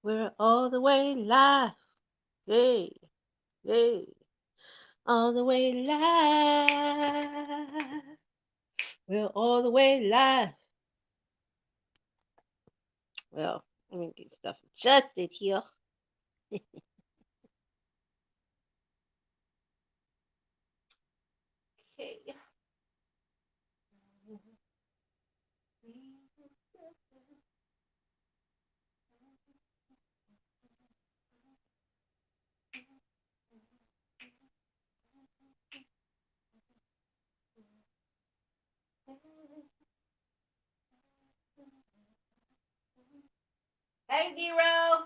We're all the way live. Hey, hey, all the way live. We're all the way live. Well, let me get stuff adjusted here. Okay. Hey, Nero.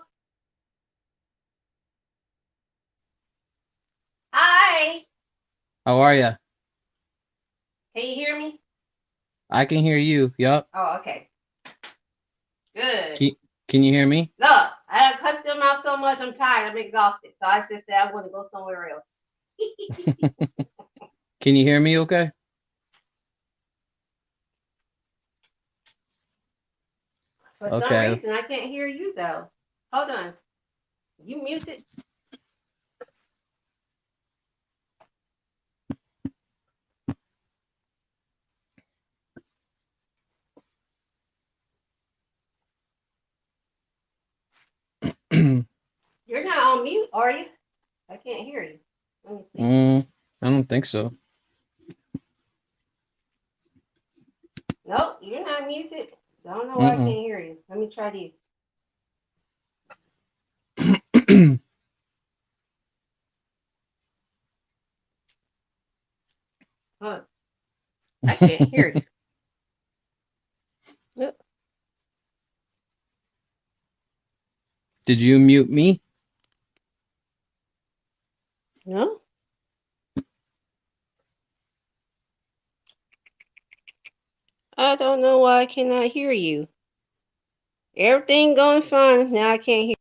Hi. How are you? Can you hear me? I can hear you. Yup. Oh, okay. Good. Can, can you hear me? Look, I cussed them out so much, I'm tired. I'm exhausted. So I just said I want to go somewhere else. Can you hear me okay? For some Okay. reason, I can't hear you, though. Hold on. You muted? You're not on mute, are you? I can't hear you. Let me see. I don't think so. Nope, you're not muted. So I don't know why I Mm-mm. can't hear you. Let me try this. Huh. I can't hear you. Nope. Did you mute me? No? I don't know why I cannot hear you. Everything going fine. Now I can't hear.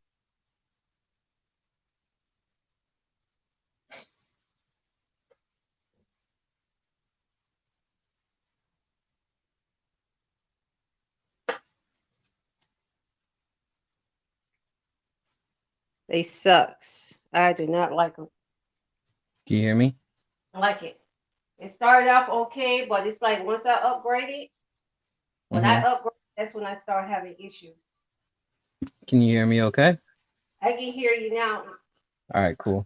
They sucks. I do not like them. Can you hear me? I like it. It started off okay, but it's like once I upgraded, when I Mm-hmm. upgrade, that's when I start having issues. Can you hear me okay? I can hear you now. All right, cool.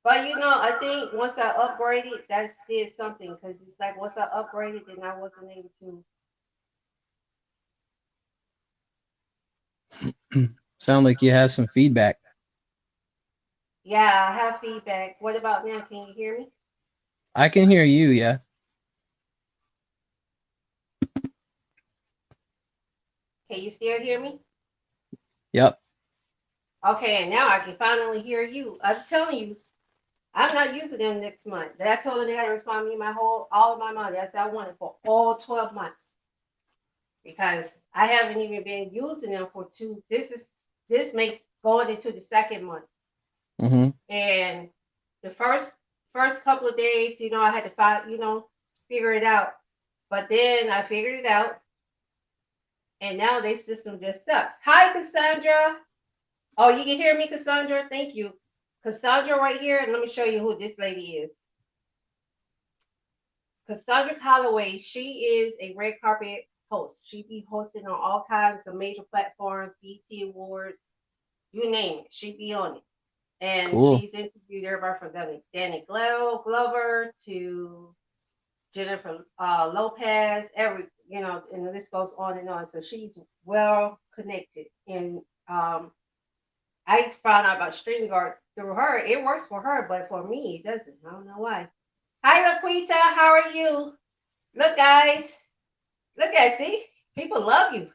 But I think once I upgraded, that did something because it's like once I upgraded, then I wasn't able to. Sound like you have some feedback. Yeah, I have feedback. What about now? Can you hear me? I can hear you, yeah. Can you still hear me? Yep. Okay, and now I can finally hear you. I'm telling you, I'm not using them next month. I told them they got to refund me all of my money. I said I want it for all 12 months because I haven't even been using them for two. This makes going into the second month. Mm-hmm. And the first couple of days, I had to find, figure it out. But then I figured it out, and now their system just sucks. Hi, Cassandra. Oh, you can hear me, Cassandra? Thank you. Cassandra right here, and let me show you who this lady is. Cassandra Calloway, she is a red carpet host. She be hosting on all kinds of major platforms, BT Awards, you name it. She be on it. And Cool. she's interviewed everybody from Danny Glover to Jennifer Lopez, and the list goes on and on. So she's well connected. And I found out about Streamyard through her. It works for her, but for me, it doesn't. I don't know why. Hi, Laquita. How are you? Look, guys. Look at see. People love you.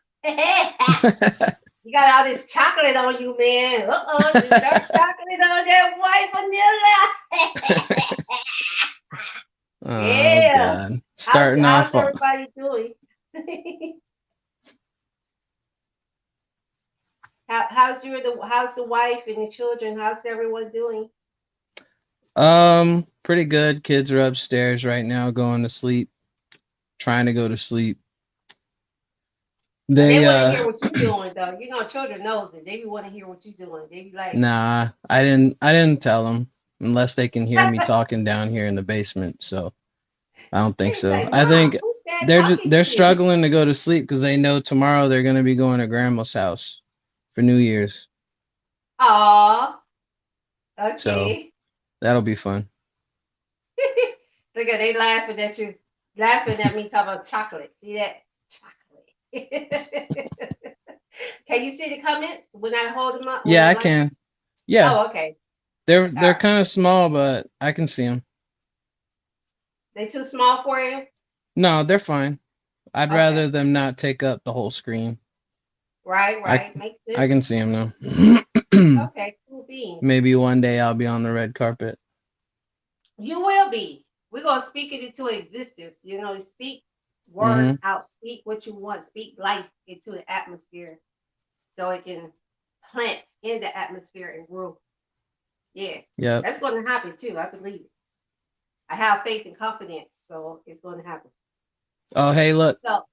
You got all this chocolate on you, man. This dark chocolate on that white vanilla. Oh Yeah. God. How's Starting how's off everybody doing? How's the wife and the children? How's everyone doing? pretty good. Kids are upstairs right now going to sleep, trying to go to sleep. They They want to hear what you're doing, though. You know, children knows it. They be want to hear what you're doing. They be like, nah, I didn't tell them unless they can hear me talking down here in the basement. So I don't think they be so. like, I Mom, think who's that talking they're to you? struggling to go to sleep because they know tomorrow they're gonna be going to grandma's house for New Year's. Aw, So okay. that'll be fun. Look at they laughing at you, laughing at me talking about chocolate. See that? Chocolate. Can you see the comments when I hold them up, when Yeah, I I like? can. Yeah, Oh, okay. All they're right. kind of small, but I can see them. They too small for you? No, they're fine. I'd Okay. rather them not take up the whole screen. Right, I right. Makes I sense. can see them now. Okay, cool beans. Maybe one day I'll be on the red carpet. You will be. We're gonna speak it into existence. You know, speak words Mm-hmm. out, speak what you want, speak life into the atmosphere so it can plant in the atmosphere and grow. Yeah. Yep. That's gonna happen too. I believe it. I have faith and confidence, so it's gonna happen. Oh, hey, look, So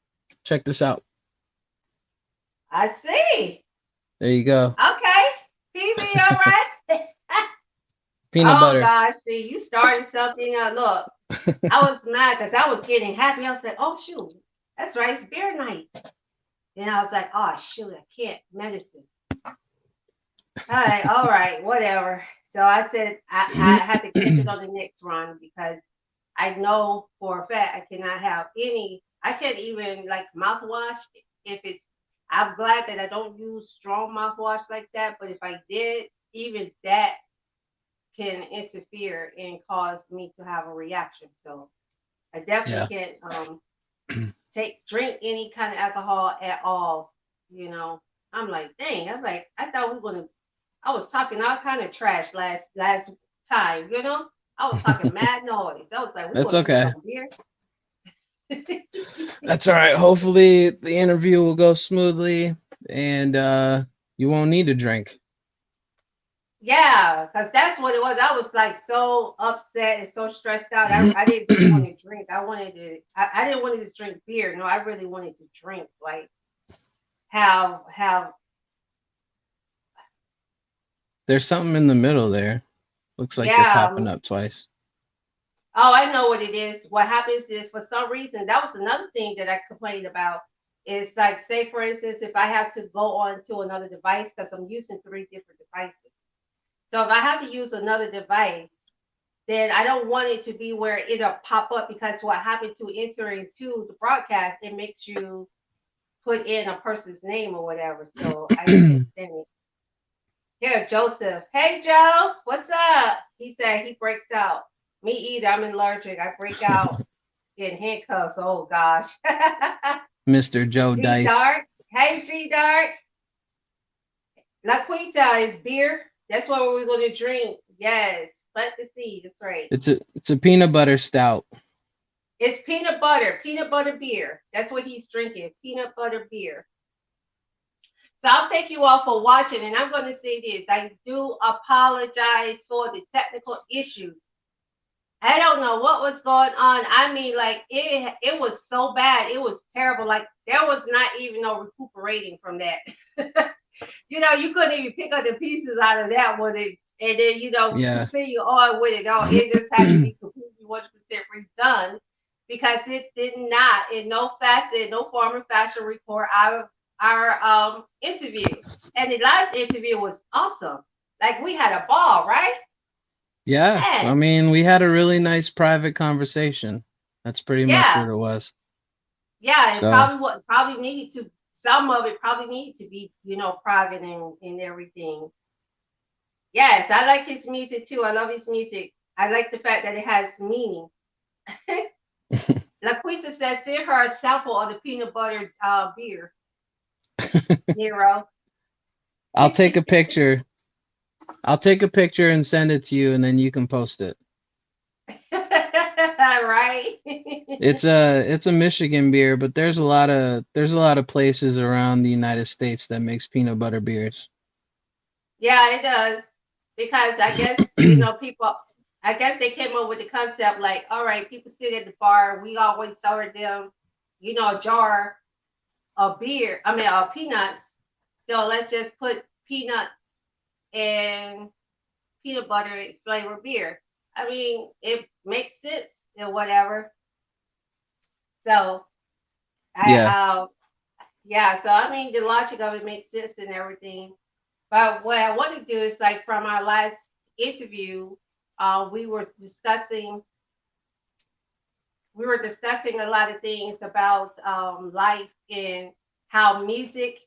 check this out. I see. There you go. Okay. PB, all right. Peanut Oh butter. gosh, see, you started something. Look, I was mad because I was getting happy. I was like, oh shoot, that's right, it's beer night. Then I was like, oh shoot, I can't medicine. All right, whatever. So I said I had to catch it on the next run because I know for a fact I cannot have any. I can't even like mouthwash if it's. I'm glad that I don't use strong mouthwash like that. But if I did, even that can interfere and cause me to have a reaction. So I definitely Yeah. can't drink any kind of alcohol at all. You know, I'm like, dang. I was like, I thought we were gonna. I was talking all kind of trash last time. You know, I was talking mad noise. I was like, we That's gonna drink okay. some beer. That's all right. Hopefully the interview will go smoothly and you won't need a drink. Yeah, because that's what it was. I was like so upset and so stressed out. I didn't just want to drink. I wanted to. I didn't want to just drink beer. No, I really wanted to drink. Like have There's something in the middle there. Looks like you're yeah. popping up twice. Oh, I know what it is. What happens is for some reason that was another thing that I complained about. Is like say for instance, if I have to go on to another device because I'm using three different devices. So if I have to use another device, then I don't want it to be where it'll pop up because what happened to enter into the broadcast, it makes you put in a person's name or whatever. So I can't stand it. Here, Joseph. Hey, Joe. What's up? He said he breaks out. Me either. I'm allergic. I break out in handcuffs. Oh, gosh. Mr. Joe G Dice. Dark. Hey, G Dark. La Quinta is beer. That's what we're going to drink. Yes. Plant the seed. That's right. It's a peanut butter stout. It's peanut butter beer. That's what he's drinking, peanut butter beer. So I'll thank you all for watching, and I'm going to say this. I do apologize for the technical issues. I don't know what was going on. I mean, like it was so bad. It was terrible. Like there was not even no recuperating from that. You know, you couldn't even pick up the pieces out of that one and then, you know, Yeah. continue on with it all. It just had to be completely 100% redone because it did not, in no facet, no form or fashion, record our interview. And the last interview was awesome. Like we had a ball, right? Yeah. I Man, mean, we had a really nice private conversation. That's pretty much what yeah, it was. yeah. It So, probably what probably needed to. Some of it probably needed to be, you know, private and everything. Yes, I like his music too. I love his music. I like the fact that it has meaning. LaQuita says, send her a sample of the peanut butter beer, Nero. I'll take a picture. I'll take a picture and send it to you and then you can post it. Right? It's a Michigan beer, but there's a lot of places around the United States that makes peanut butter beers. Yeah, it does. Because I guess, you know, people, I guess they came up with the concept like, all right, people sit at the bar. We always serve them, you know, a jar a beer, I mean, peanuts. So let's just put peanut and peanut butter flavored beer. I mean, it makes sense and whatever. So Yeah. I yeah, so I mean the logic of it makes sense and everything. But what I want to do is like from our last interview, we were discussing a lot of things about life and how music,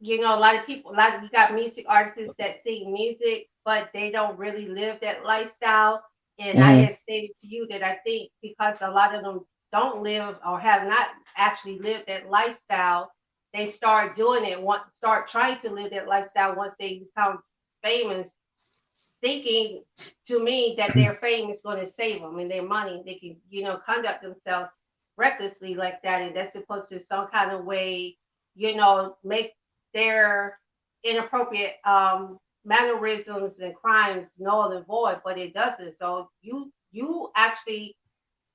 a lot of people, you got music artists that sing music, but they don't really live that lifestyle. And I Hmm. had stated to you that I think because a lot of them don't live or have not actually lived that lifestyle, they start doing it, start trying to live that lifestyle once they become famous, thinking to me that their fame is going to save them and their money. They can, conduct themselves recklessly like that, and that's supposed to some kind of way, make their inappropriate mannerisms and crimes null and void, but it doesn't. So you actually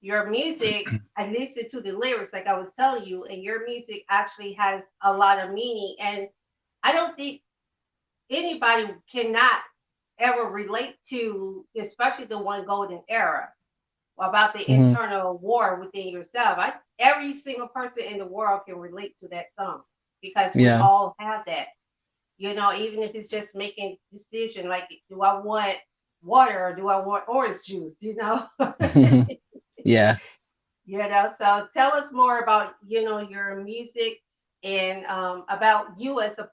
your music, I listened to the lyrics like I was telling you, and your music actually has a lot of meaning. And I don't think anybody cannot ever relate to, especially the one golden era about the Hmm. internal war within yourself. Every single person in the world can relate to that song because we Yeah. all have that. Even if it's just making decision like, do I want water or do I want orange juice? Yeah. So tell us more about, your music and about you as a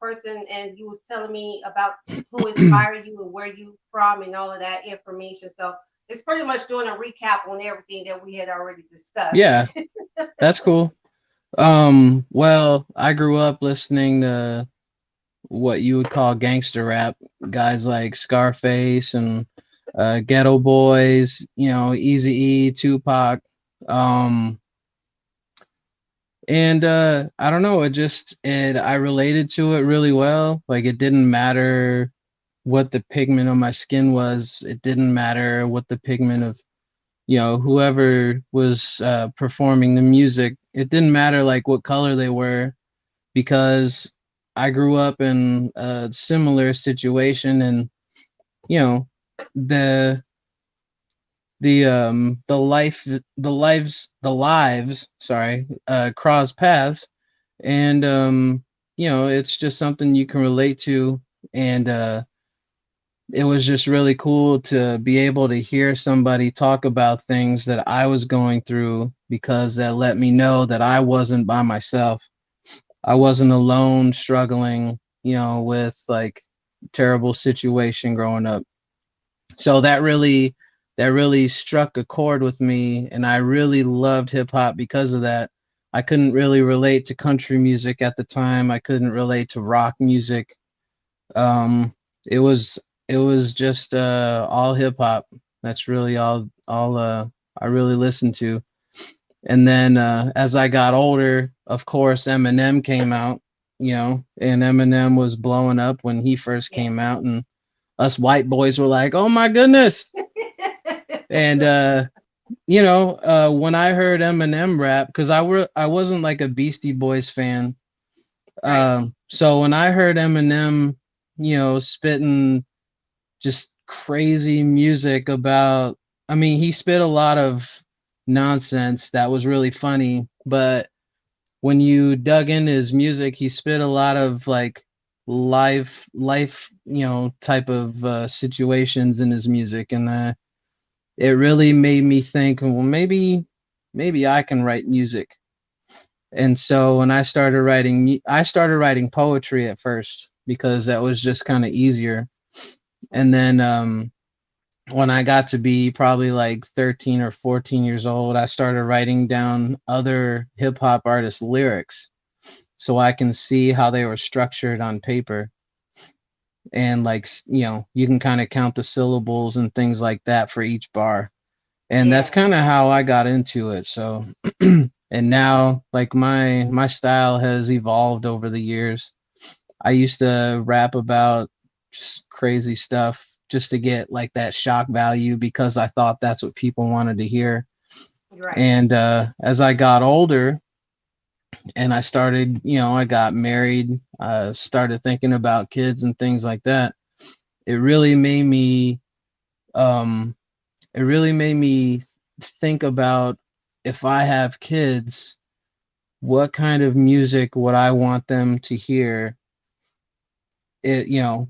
person. And you was telling me about who inspired you and where you from and all of that information. So it's pretty much doing a recap on everything that we had already discussed. Yeah. That's cool. Well, I grew up listening to what you would call gangster rap, guys like Scarface and Ghetto Boys, Easy E, Tupac. Um, and I don't know, I related to it really well. Like it didn't matter what the pigment of my skin was. It didn't matter what the pigment of whoever was performing the music. It didn't matter like what color they were because I grew up in a similar situation, and you know the the lives sorry cross paths, and it's just something you can relate to, and it was just really cool to be able to hear somebody talk about things that I was going through, because that let me know that I wasn't by myself. I wasn't alone struggling, with like terrible situation growing up. So that really struck a chord with me, and I really loved hip hop because of that. I couldn't really relate to country music at the time. I couldn't relate to rock music. Um it was it was just all hip hop. That's really all I really listened to. And then as I got older, of course, Eminem came out, and Eminem was blowing up when he first Yes. came out, and us white boys were like, "Oh my goodness!" And when I heard Eminem rap, because I wasn't like a Beastie Boys fan, Right. so when I heard Eminem, spitting just crazy music about, I mean, he spit a lot of nonsense that was really funny, but when you dug in his music, he spit a lot of like life, type of situations in his music, and it really made me think, well, maybe I can write music. And so when I started writing poetry at first because that was just kind of easier. And then when I got to be probably like 13 or 14 years old, I started writing down other hip hop artists' lyrics so I can see how they were structured on paper. And like, you can kind of count the syllables and things like that for each bar. And that's Yes. kind of how I got into it. So, and now like my style has evolved over the years. I used to rap about just crazy stuff just to get like that shock value because I thought that's what people wanted to hear. Right. And as I got older, and I started, I got married, started thinking about kids and things like that. It really made me, um, it really made me think about, if I have kids, what kind of music would I want them to hear?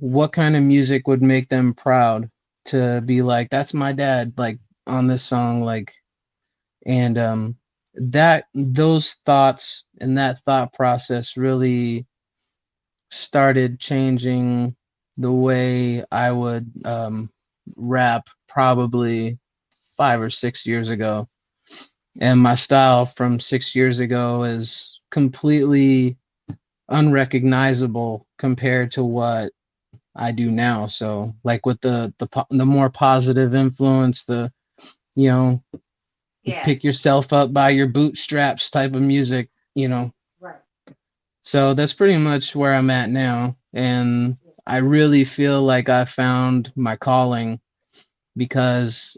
What kind of music would make them proud to be like, that's my dad, like on this song, like, and that those thoughts and that thought process really started changing the way I would rap probably 5 or 6 years ago. And my style from 6 years ago is completely unrecognizable compared to what I do now. So like with the more positive influence, the you know Yes. pick yourself up by your bootstraps type of music. Right. So that's pretty much where I'm at now. And Yes. I really feel like I found my calling, because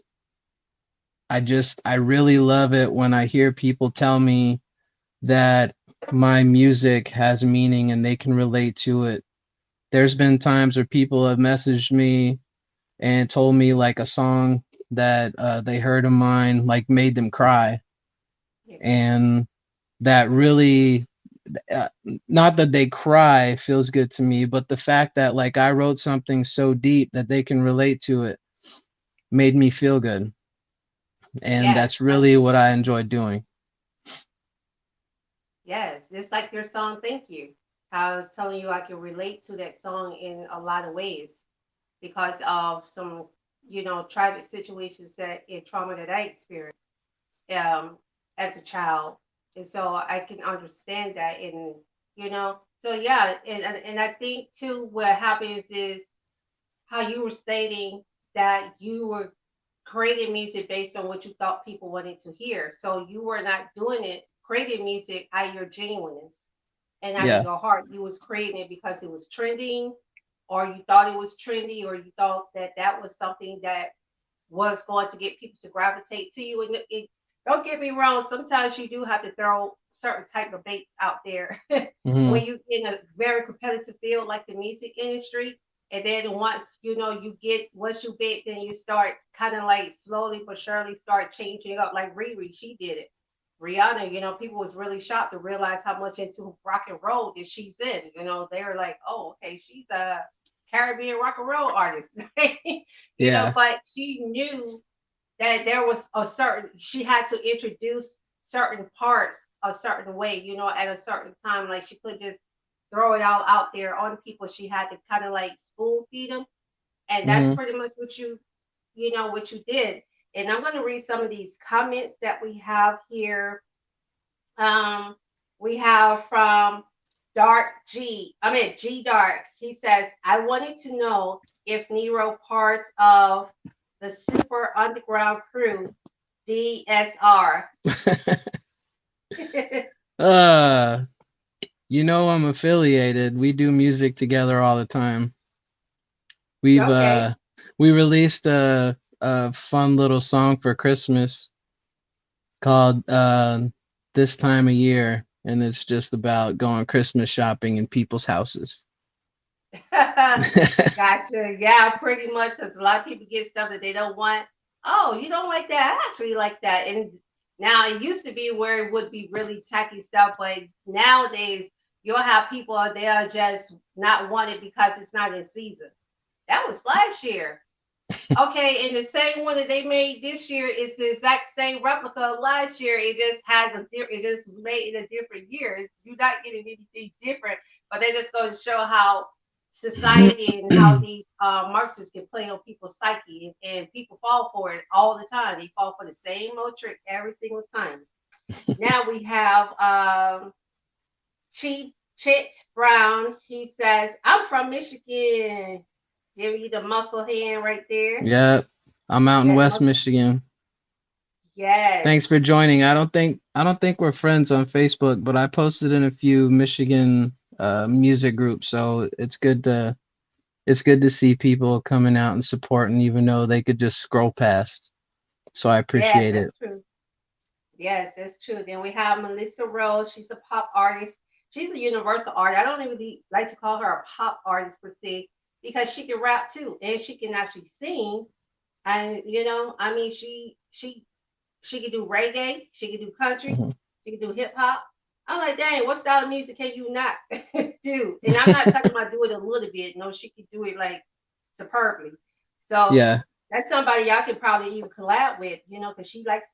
I really love it when I hear people tell me that my music has meaning and they can relate to it. There's been times where people have messaged me and told me like a song that they heard of mine like made them cry, Yes. and that really, uh, not that they cry feels good to me, but the fact that like I wrote something so deep that they can relate to it made me feel good, and Yes. that's really what I enjoy doing. Yes. It's like your song, Thank You. How I was telling you, I can relate to that song in a lot of ways because of some, tragic situations that and trauma that I experienced um, as a child. And so I can understand that. And, so yeah. And I think too, what happens is how you were stating that you were creating music based on what you thought people wanted to hear. So you were not doing it, creating music out of your genuineness and out of Yeah. your heart. You was creating it because it was trending, or you thought it was trendy, or you thought that that was something that was going to get people to gravitate to you. And don't get me wrong, sometimes you do have to throw certain type of baits out there Hmm. when you in a very competitive field like the music industry. And then once once you big, then you start kind of like slowly but surely start changing up. Like Riri, she did it. Rihanna, people was really shocked to realize how much into rock and roll that she's in. They were like, oh, okay, she's a Caribbean rock and roll artist. Yeah. But she knew that there was she had to introduce certain parts a certain way, at a certain time. Like she couldn't just throw it all out there on people. She had to kind of like spoon feed them. And that's Hmm. pretty much what you did. And I'm going to read some of these comments that we have here. Um, we have from G Dark. He says, I wanted to know if Nero parts of the super underground crew DSR. uh I'm affiliated. We do music together all the time. We've Okay. we released a fun little song for Christmas called This Time of Year, and it's just about going Christmas shopping in people's houses. Gotcha. Yeah, pretty much. Because a lot of people get stuff that they don't want. Oh, you don't like that? I actually like that. And now it used to be where it would be really tacky stuff, but nowadays you'll have people they'll just not want it because it's not in season. That was last year. Okay, and the same one that they made this year is the exact same replica of last year. It just has it just was made in a different year. You're not getting anything different, but they just go to show how society and how these marketers can play on people's psyche, and people fall for it all the time. They fall for the same old trick every single time. Now we have Chief Chit Brown. He says, "I'm from Michigan." Give you the muscle hand right there. Yep. I'm out in That West muscle. Michigan. Yes. Thanks for joining. I don't think we're friends on Facebook, but I posted in a few Michigan music groups, so it's good to see people coming out and supporting, even though they could just scroll past. So I Yeah, appreciate it. that's true. Yes, that's true. Then we have Melissa Rose. She's a pop artist. She's a universal artist. I don't even really like to call her a pop artist per se because she can rap too and she can actually sing. And I mean, she can do reggae, she can do country, Mhm. she can do hip hop. I'm like, dang, what style of music can you not do? And I'm not talking about do it a little bit. No, she can do it like superbly. So Yeah, that's somebody y'all could probably even collab with, because she likes,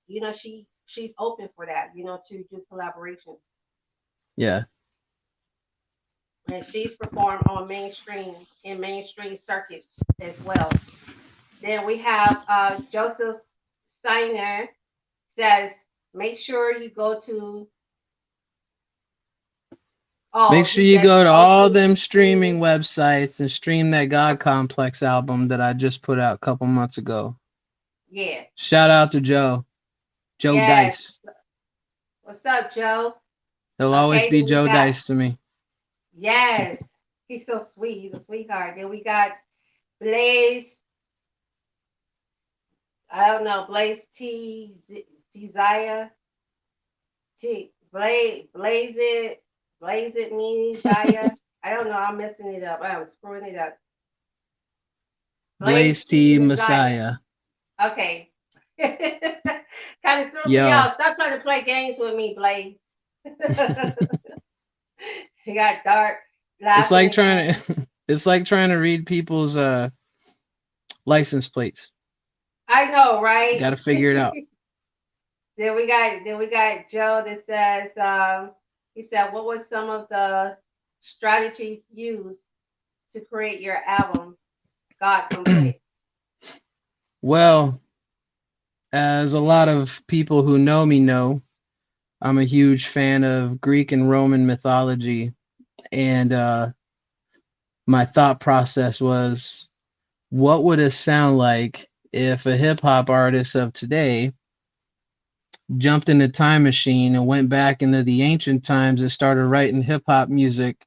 she's open for that, to do collaborations. yeah. And she's performed on mainstream circuits as well. Then we have Joseph Steiner says, make sure you go to, Make oh, sure he you says, go to go all to them stream. streaming websites and stream that God Complex album that I just put out a couple months ago. Yeah. Shout out to Joe Yes. Dice. What's up, Joe? He'll always Okay, be then we Joe got, Dice to me. yes. He's so sweet. He's a sweetheart. Then we got Blaze, I don't know, Blaze Zaya, Blaze it me, Zaya. I don't know. I'm messing it up. I'm screwing it up. Blaze Blaze T T Messiah. Messiah. Okay. Kind of threw me Yo, off. Stop trying to play games with me, Blaze. You got dark it's laughing like again. trying to it's like trying to read people's license plates. I know, right? Got to figure it out. Then we got Joe that says he said, what was some of the strategies used to create your album, God Complex? Well, as a lot of people who know me know, I'm a huge fan of Greek and Roman mythology, and my thought process was, what would it sound like if a hip hop artist of today jumped in a time machine and went back into the ancient times and started writing hip hop music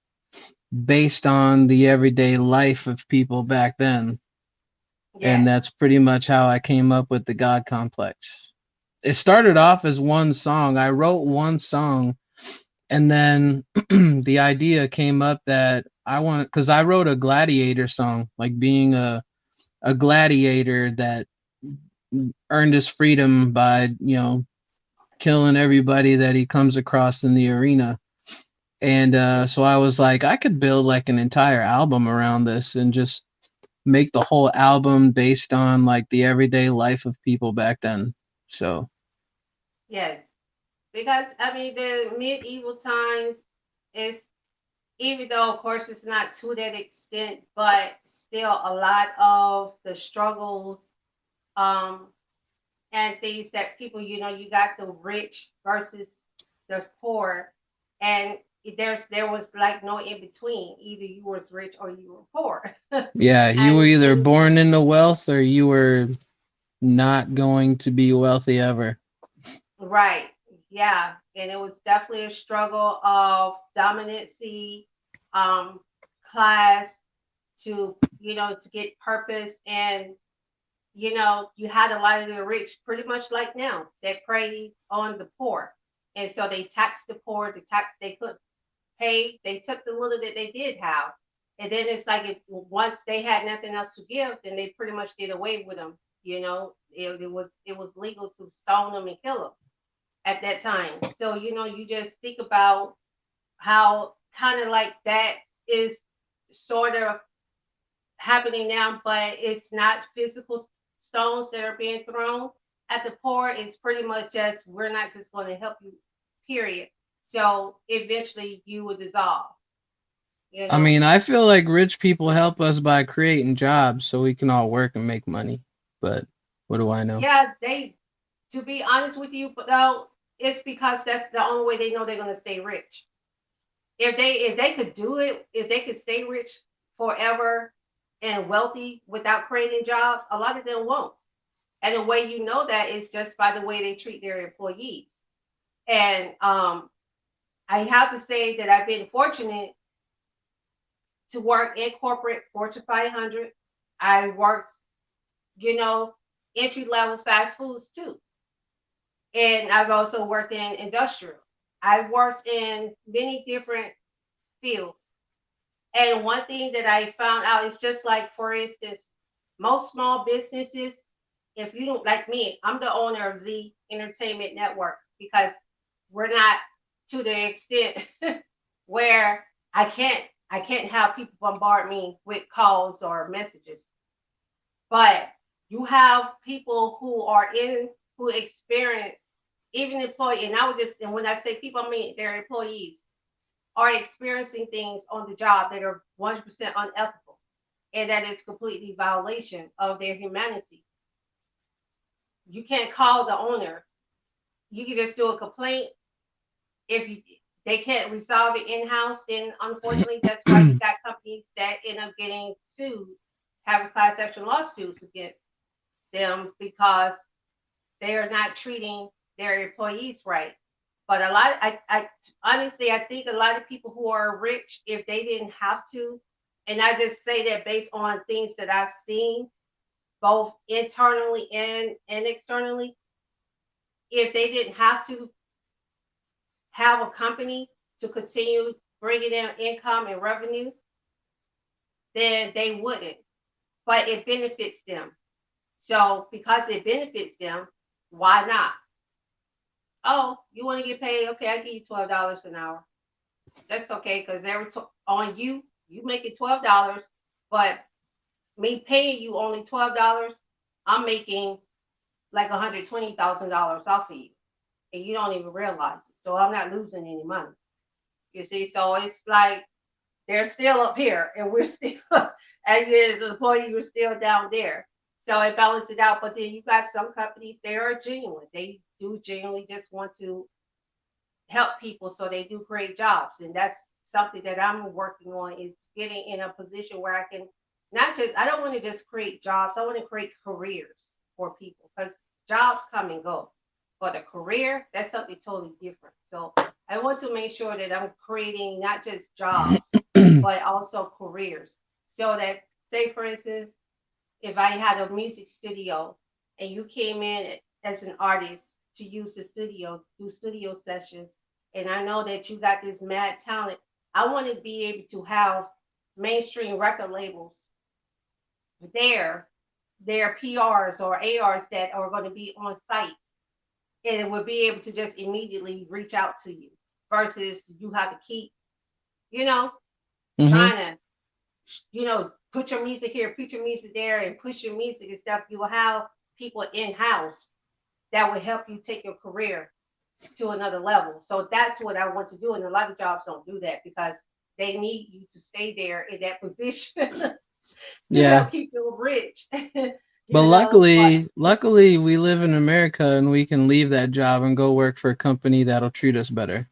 based on the everyday life of people back then? And Yes, that's pretty much how I came up with the God Complex. It started off as one song. I wrote one song, and then the idea came up that I want, because I wrote a gladiator song, like being a gladiator that earned his freedom by killing everybody that he comes across in the arena. And so I was like, I could build like an entire album around this and just make the whole album based on like the everyday life of people back then. So yes. Because I mean the medieval times is, even though of course it's not to that extent, but still a lot of the struggles, um, and things that people, you got the rich versus the poor, and there was like no in between. Either you was rich or you were poor, yeah, you were and either things, born into wealth or you were not going to be wealthy ever. right? Yeah, and it was definitely a struggle of dominancy, um, class, to to get purpose, and you had a lot of the rich, pretty much like now, that preyed on the poor. And so they taxed the poor, the tax they couldn't pay, they took the little that they did have. And then it's like, if once they had nothing else to give, then they pretty much did away with them. It was legal to stone them and kill them at that time. So you just think about how kind of like that is sort of happening now, but it's not physical stones that are being thrown at the poor. It's pretty much just, we're not just going to help you, period. So eventually you will dissolve, you I know? mean, I feel like rich people help us by creating jobs so we can all work and make money. But what do I know? Yeah, to be honest with you, but though, it's because that's the only way they know they're going to stay rich. If they could do it, if they could stay rich forever and wealthy without creating jobs, a lot of them won't. And the way you know that is just by the way they treat their employees. And I have to say that I've been fortunate to work in corporate Fortune 500. I worked, you know, entry level fast foods too. And I've also worked in industrial. I've worked in many different fields. And one thing that I found out is just like, for instance, most small businesses, if you don't like me, I'm the owner of Z Entertainment Networks because we're not to the extent where I can't have people bombard me with calls or messages. But you have people who are in who experience even employee, and I would just, and when I say people, I mean their employees are experiencing things on the job that are 100% unethical, and that is completely violation of their humanity. You can't call the owner. You can just do a complaint. If you, they can't resolve it in house, then unfortunately, that's why you got companies that end up getting sued, having class action lawsuits against them because they are not treating their employees right. But a lot, I honestly, I think a lot of people who are rich, if they didn't have to, and I just say that based on things that I've seen, both internally and externally, if they didn't have to have a company to continue bringing in income and revenue, then they wouldn't. But it benefits them. So because it benefits them, why not? Oh, you want to get paid? Okay, I give you $12 an hour. That's okay because on you, you make it $12, but me paying you only $12, I'm making like $120,000 off of you, and you don't even realize it. So I'm not losing any money. You see, so it's like they're still up here, and we're still, and you as an employee, you're still down there. So it balances it out. But then you got some companies, they are genuine. They do genuinely just want to help people, so they do create jobs, and that's something that I'm working on, is getting in a position where I can not just, I don't want to just create jobs, I want to create careers for people, because jobs come and go, but a career, that's something totally different. So I want to make sure that I'm creating not just jobs but also careers, so that, say for instance, if I had a music studio and you came in as an artist to use the studio, do studio sessions, and I know that you got this mad talent, I want to be able to have mainstream record labels there, their PRs or ARs that are going to be on site, and it would be able to just immediately reach out to you versus you have to keep, you know, Hmm. trying to, put your music here, put your music there, and push your music and stuff. You will have people in house that will help you take your career to another level. So that's what I want to do. And a lot of jobs don't do that because they need you to stay there in that position to Yeah. help keep you rich. But But luckily we live in America and we can leave that job and go work for a company that'll treat us better.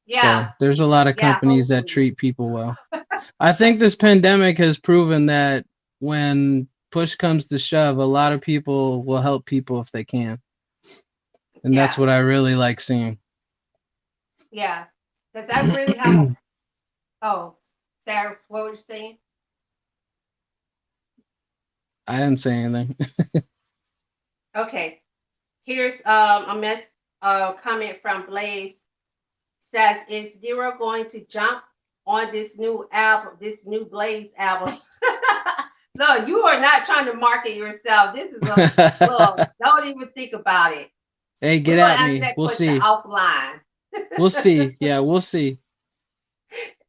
So yeah, there's a lot of yeah, companies that hopefully. treat people well. I think this pandemic has proven that when push comes to shove, a lot of people will help people if they can. And that's Yeah, what I really like seeing. yeah. Because I really have a, oh, Sarah, what were you saying? I didn't say anything. Okay. Here's a comment from Blaze, says, is Nero going to jump on this new album, this new Blaze album? No, you are not trying to market yourself. This is a look. Don't even think about it. Hey, We're get gonna at answer me. that We'll question see. offline. We'll see. Yeah, we'll see.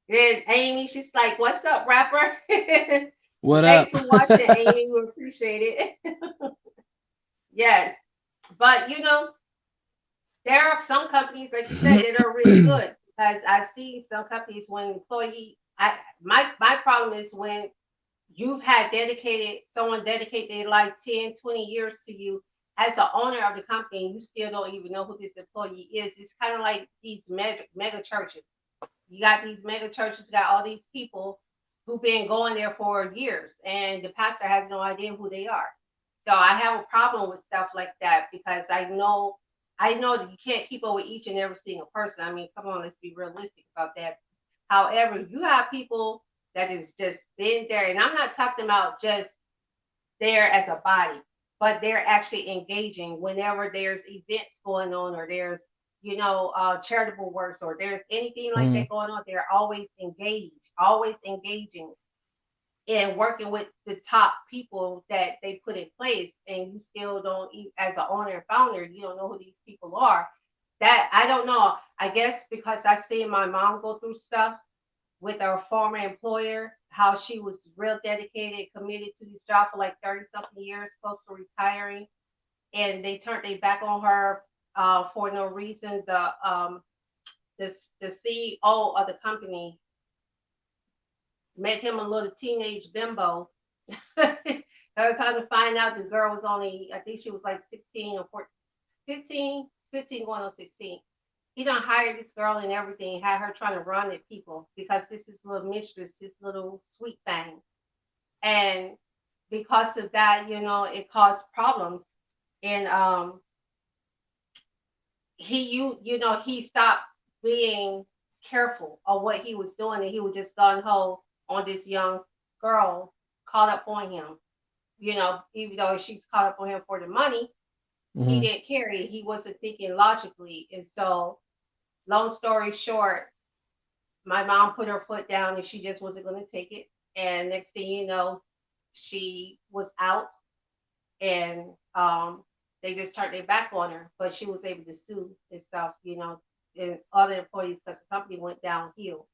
Then Amy, she's like, "What's up, rapper?" What Thanks up? for watching, Amy. We appreciate it. Yes, but there are some companies, like you said, that are really good, because I've seen some companies when employee. My problem is when you've had someone dedicate their life 10, 20 years to you as the owner of the company, and you still don't even know who this employee is. It's kind of like these mega churches. You got these mega churches, got all these people who've been going there for years, and the pastor has no idea who they are. So I have a problem with stuff like that, because I know that you can't keep up with each and every single person. I mean, come on, let's be realistic about that. However, you have people that has just been there, and I'm not talking about just there as a body, but they're actually engaging whenever there's events going on or there's charitable works or there's anything like Hmm. that going on. They're always engaged, always engaging and working with the top people that they put in place, and you still don't, as an owner and founder, you don't know who these people are. That I don't know. I guess because I seen my mom go through stuff with her former employer, how she was real dedicated, committed to this job for like 30 something years, close to retiring, and they turned their back on her for no reason. The CEO of the company met him a little teenage bimbo. They were kind of find out the girl was only, I think she was like 16 or 14, 15 going on 16. He done hired this girl and everything, had her trying to run at people because this is little mistress, this little sweet thing. And because of that, it caused problems. And he stopped being careful of what he was doing, and he was just gun ho on this young girl caught up on him. Even though she's caught up on him for the money, he Hmm. didn't care. He wasn't thinking logically. And so, long story short, my mom put her foot down and she just wasn't going to take it. And next thing you know, she was out, and they just turned their back on her. But she was able to sue and stuff, and other employees, because the company went downhill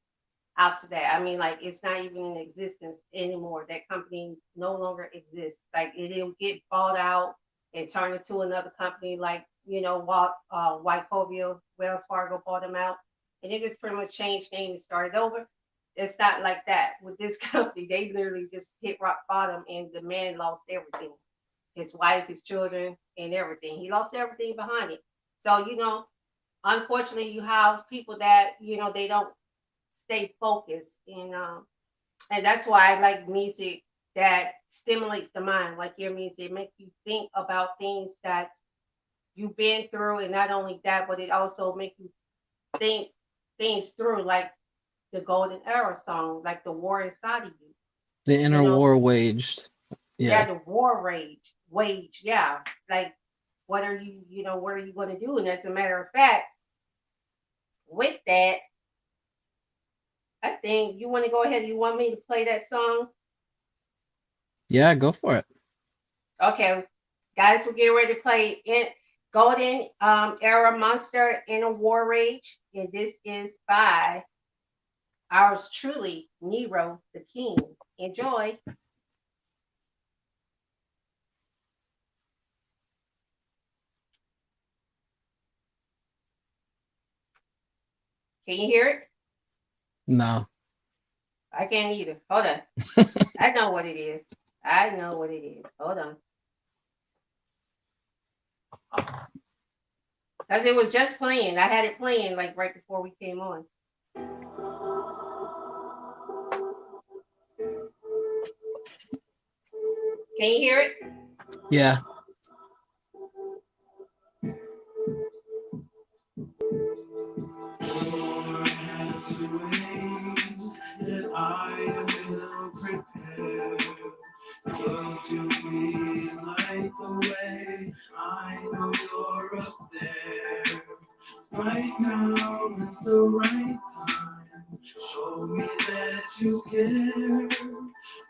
after that. I mean, like, it's not even in existence anymore. That company no longer exists. Like, it didn't get bought out and turned into another company, like, Wachovia, Wells Fargo bought them out. And it just pretty much changed name and started over. It's not like that with this company. They literally just hit rock bottom, and the man lost everything, his wife, his children, and everything. He lost everything behind it. So, unfortunately, you have people that, they don't stay focused. And that's why I like music that stimulates the mind, like your music, make you think about things that you've been through, and not only that, but it also make you think things through, like the Golden Era song, like the war inside of you. The You inner know, war waged. yeah, Yeah. the war wage, yeah. Like, what are you going to do? And as a matter of fact, with that, I think you want to go ahead. You want me to play that song? Yeah, go for it. Okay, guys, we're getting ready to play Golden Era Monster in a War Rage, and this is by ours truly, Nero the King. Enjoy. Can you hear it? No. I can't either. Hold on. I know what it is. I know what it is. Hold on. Because it was just playing. I had it playing like right before we came on. Can you hear it? Yeah. That I will prepare to be like the way I know you're up there. Right now is the right time. Show me that you care.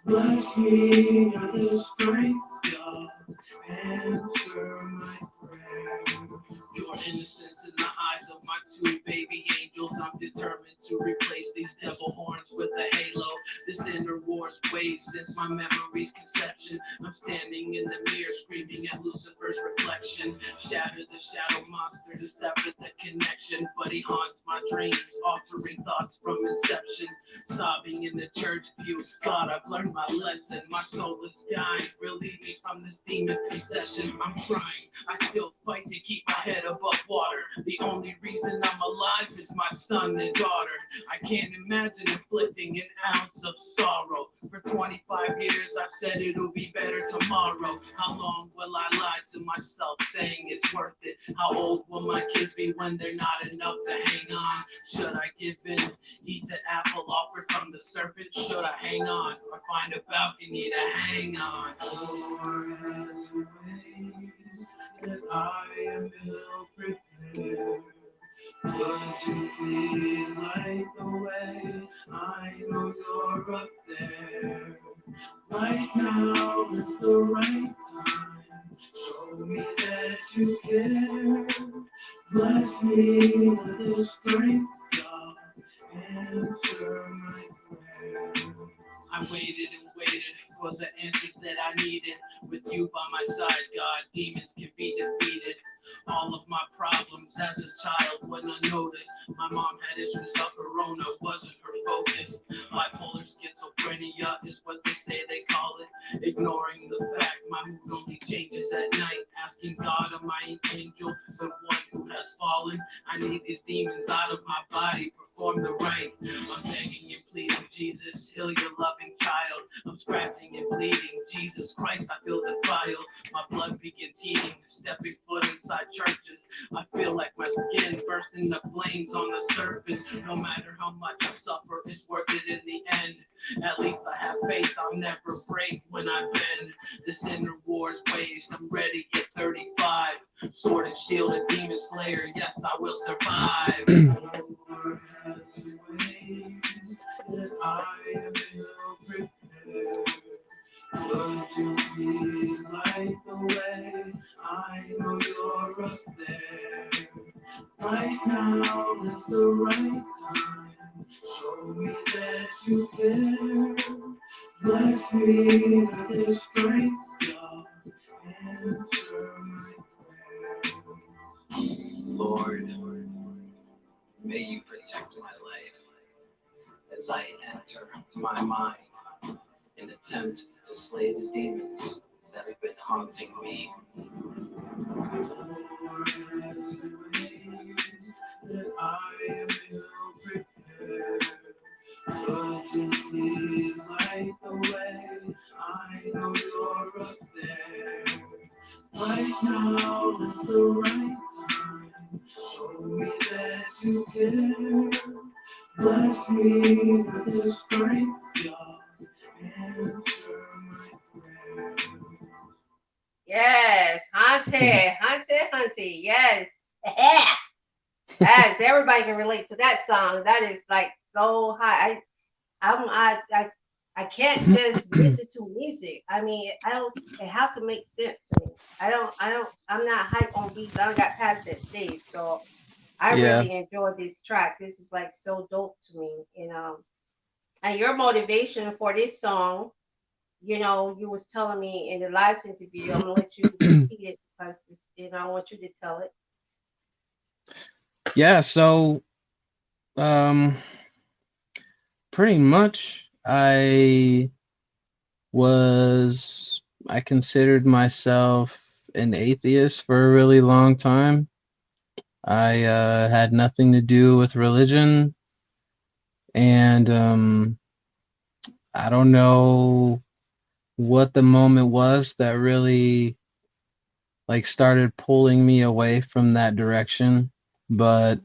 Bless me with the strength, God. Answer my prayer. Your innocence in the eyes of my two baby angels. I'm determined to replace these devil horns with a halo. This inner war's waged since my memory's conception. I'm standing in the mirror screaming at Lucifer's reflection. Shatter the shadow monster to sever the connection. But he haunts my dreams, altering thoughts from inception. Sobbing in the church pew, God, I've learned my lesson. My soul is dying, relieve me from this demon possession. I'm trying, I still fight to keep my head above water. The only reason I'm alive is my son and daughter. I can't imagine inflicting an ounce of sorrow. For 25 years I've said it'll be better tomorrow. How long will I lie to myself saying it's worth it? How old will my kids be when they're not enough to hang on? Should I give in, eat the apple offered from the serpent? Should I hang on or find a balcony to hang on? Or has right time. Show me that you care. Bless me with the strength, God. Answer my prayer. I waited and waited for the answers that I needed. With you by my side, God, demons can be defeated. All of my problems as a child went unnoticed. My mom had issues of her own, I wasn't her focus. Bipolar schizophrenia is what they say they call it. Ignoring the fact my mood only changes at night. Asking God, am I an angel, the one who has fallen? I need these demons out of my body, perform the right. I'm begging and pleading, Jesus, heal your loving child. I'm scratching and bleeding, Jesus Christ, I feel defiled. My blood begins heating, stepping foot inside churches. I feel like my skin bursting into flames on the surface. No matter how much I suffer, it's worth it in the end. At least I have faith I'll never break when I bend. This inner war's waged, I'm ready at 35. Sword and shield, a demon slayer, yes, I will survive. Lord has ways that I am ill prepared. Would you please light the way? I know you're up there. Right now is the right time. Show me that you care. Bless me with the strength, God. Answer my prayer. Lord, may you protect my life as I enter my mind and attempt to slay the demons that have been haunting me. Lord, has ways that I am ill prepared. Would you please light the way? I know you're up there. Right now is the right time. Show me that you care. Bless me with the strength, God. Answer my prayer. Yes, Hunty. Yes. Yes, everybody can relate to that song. That is like so high. I can't just listen to music. I mean, I don't. It have to make sense to me. I'm not hype on beats. I don't got past that stage. So I Yeah. really enjoyed this track. This is like so dope to me. And your motivation for this song, you was telling me in the live interview. I'm gonna let you repeat it because I want you to tell it. Yeah, so pretty much I considered myself an atheist for a really long time. I had nothing to do with religion, and I don't know what the moment was that really like started pulling me away from that direction, but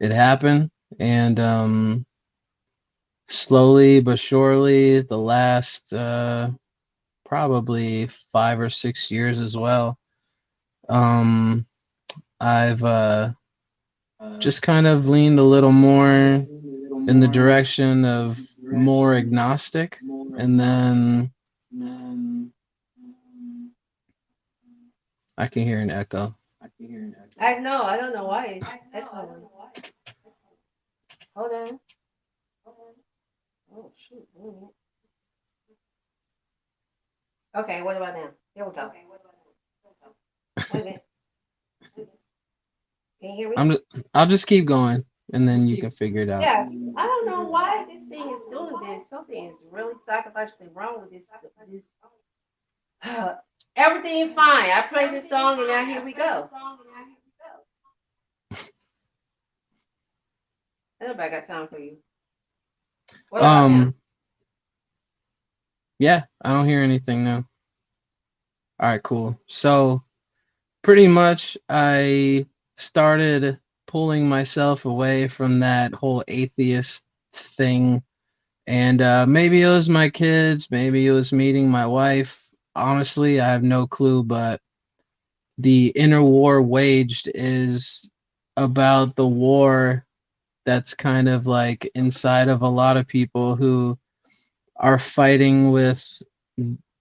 it happened, and slowly but surely the last probably 5 or 6 years as well, I've just kind of leaned a little more in the direction of more agnostic, and then I can hear an echo. I know. I don't know why it's echoing. Hold on. Oh shoot. Wait a minute. Okay, what about now? Here we go. Wait a minute. Can you hear me? I'll just keep going, and then you can figure it out. Yeah. I don't know why this thing is doing this. Something is really psychologically wrong with this. Everything is fine. I played this song and now here we go. Nobody got time for you. What about now? Yeah, I don't hear anything now. All right, cool. So pretty much I started pulling myself away from that whole atheist thing, and maybe it was my kids, maybe it was meeting my wife. Honestly, I have no clue, but the inner war waged is about the war that's kind of like inside of a lot of people who are fighting with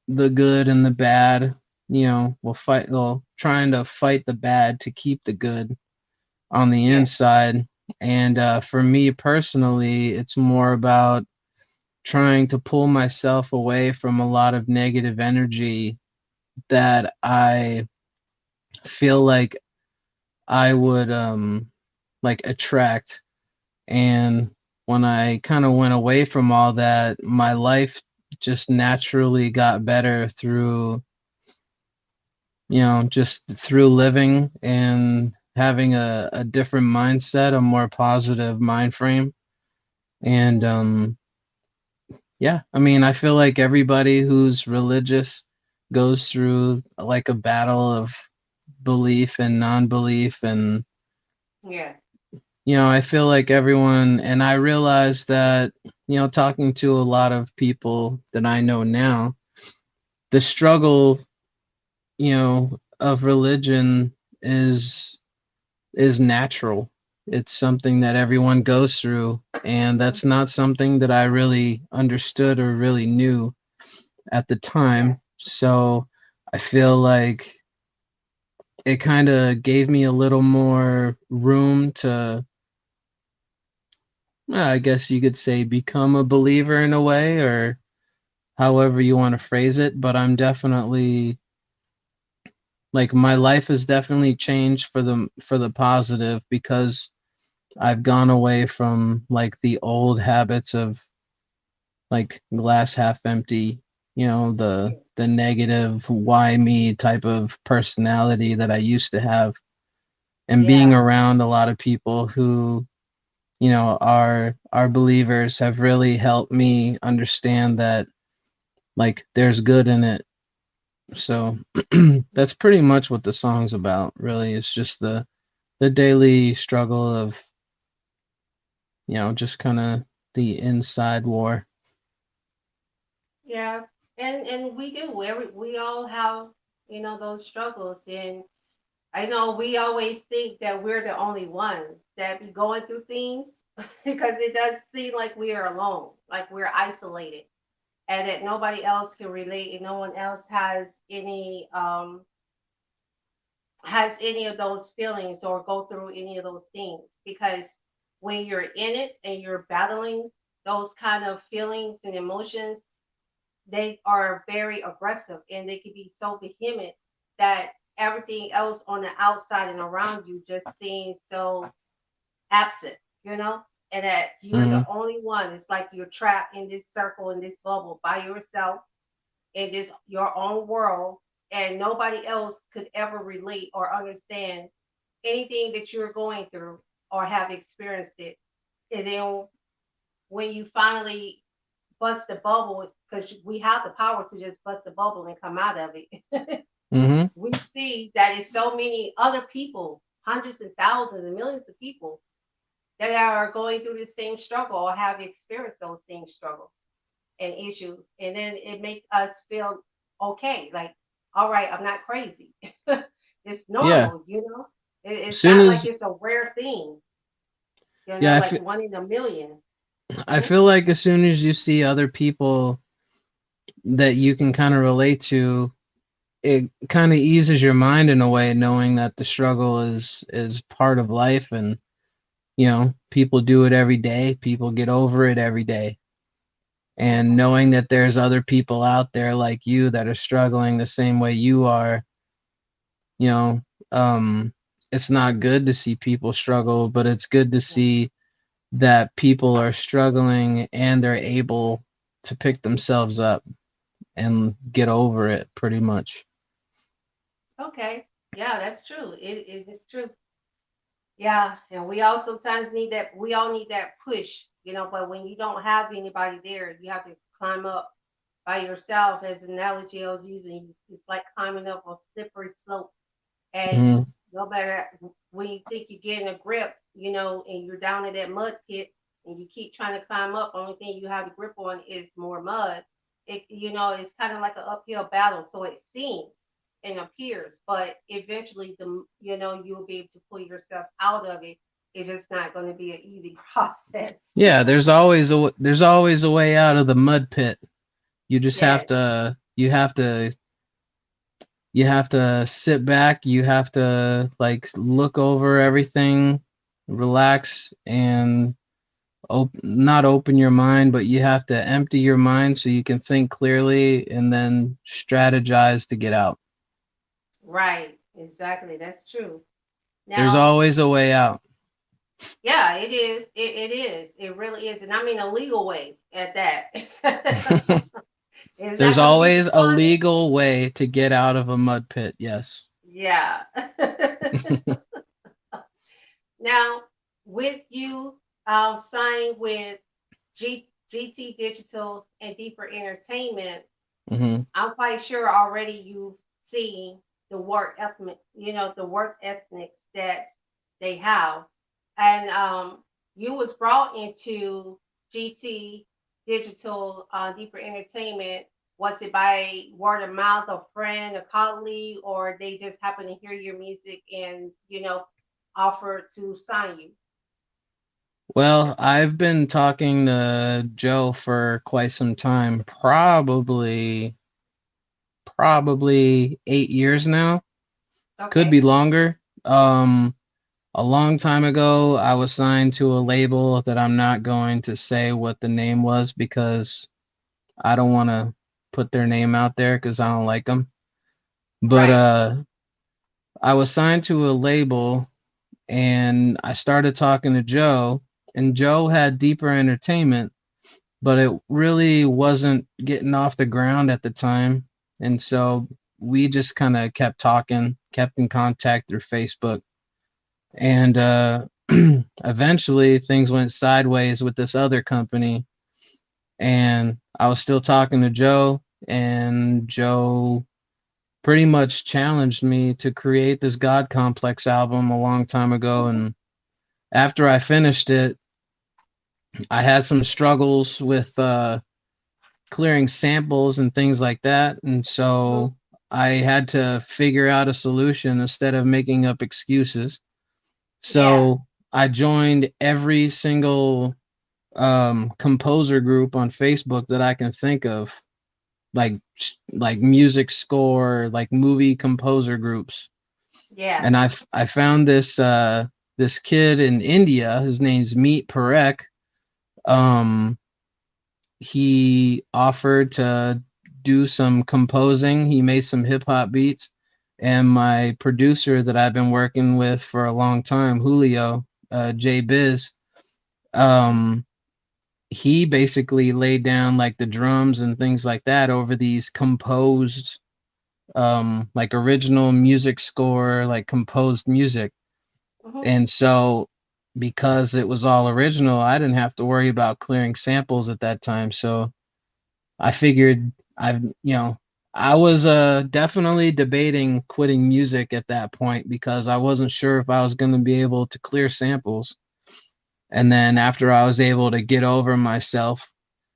the good and the bad. Well, trying to fight the bad to keep the good on the Yeah. inside. And for me personally, it's more about trying to pull myself away from a lot of negative energy that I feel like I would like attract. And when I kind of went away from all that, my life just naturally got better through, just through living and having a different mindset, a more positive mind frame. And yeah, I mean, I feel like everybody who's religious goes through like a battle of belief and non-belief. And Yeah. I feel like everyone, and I realize that, talking to a lot of people that I know now, the struggle, of religion is natural. It's something that everyone goes through, and that's not something that I really understood or really knew at the Yeah. time. So I feel like it kind of gave me a little more room to, I guess you could say, become a believer in a way, or however you want to phrase it. But I'm definitely, like, my life has definitely changed for the positive, because I've gone away from like the old habits of like glass half empty, Yeah. the negative why me type of personality that I used to have. And being Yeah. around a lot of people who, are believers have really helped me understand that, like, there's good in it. So that's pretty much what the song's about, really. It's just the daily struggle of, just kind of the inside war. Yeah. And we do. We all have, those struggles. And I know we always think that we're the only ones that be going through things because it does seem like we are alone, like we're isolated, and that nobody else can relate and no one else has any of those feelings or go through any of those things, because when you're in it and you're battling those kind of feelings and emotions, they are very aggressive and they can be so vehement that everything else on the outside and around you just seems so absent, and that you're Hmm. the only one. It's like you're trapped in this circle, in this bubble by yourself, in this your own world, and nobody else could ever relate or understand anything that you're going through or have experienced it. And then when you finally bust the bubble, because we have the power to just bust the bubble and come out of it, Hmm. we see that it's so many other people, hundreds and thousands and millions of people that are going through the same struggle or have experienced those same struggles and issues. And then it makes us feel okay, like, all right, I'm not crazy. It's Yeah. normal, As it's soon not like as, it's a rare thing, yeah, like one in a million. I Hmm. feel like as soon as you see other people that you can kind of relate to, it kind of eases your mind in a way, knowing that the struggle is part of life. And people do it every day, people get over it every day. And knowing that there's other people out there like you that are struggling the same way you are, you know um it's not good to see people struggle, but it's good to see that people are struggling and they're able to pick themselves up and get over it, pretty much. Okay, yeah, that's true. It is true. Yeah, and we all sometimes need that. We all need that push, But when you don't have anybody there, you have to climb up by yourself. As an analogy I was using, it's like climbing up a slippery slope. And Hmm. no matter when you think you're getting a grip, and you're down in that mud pit, and you keep trying to climb up, only thing you have the grip on is more mud. It's kind of like an uphill battle. So it seems and appears, but eventually you'll be able to pull yourself out of it. It's just not going to be an easy process. Yeah, there's always a way out of the mud pit. You just have Yes. to you have to sit back, you have to like look over everything, relax, and not open your mind, but you have to empty your mind so you can think clearly and then strategize to get out. Right. Exactly. That's true. There's Now, always a way out. yeah, it is. It is. It really is. And I mean a legal way at that. Is There's that the legal always a one? legal way to get out of a mud pit. Yes. Yeah. Now, with you signing with GT Digital and Deeper Entertainment, Hmm. I'm quite sure already you've seen the work ethic, the work ethics that they have. And you was brought into GT Digital Deeper Entertainment. Was it by word of mouth, a friend, a colleague, or they just happened to hear your music and, offered to sign you? Well, I've been talking to Joe for quite some time, probably 8 years now. Could be Okay. longer. A long time ago, I was signed to a label that I'm not going to say what the name was because I don't want to put their name out there because I don't like them. But Right. I was signed to a label and I started talking to Joe, and Joe had Deeper Entertainment, but it really wasn't getting off the ground at the time. And so we just kind of kept talking, kept in contact through Facebook. And eventually things went sideways with this other company. And I was still talking to Joe, and Joe pretty much challenged me to create this God Complex album a long time ago. And after I finished it, I had some struggles with clearing samples and things like that. And Hmm. so I had to figure out a solution instead of making up excuses. Yeah. So I joined every single composer group on Facebook that I can think of, like music score, like movie composer groups. Yeah. And I found this kid in India. His name's Meet Parekh. Um, he offered to do some composing. He made some hip hop beats, and my producer that I've been working with for a long time, Julio J Biz, um, he basically laid down like the drums and things like that over these composed, like original music score, like composed music. Hmm. And so because it was all original, I didn't have to worry about clearing samples at that time. So I figured I was definitely debating quitting music at that point because I wasn't sure if I was going to be able to clear samples. And then after I was able to get over myself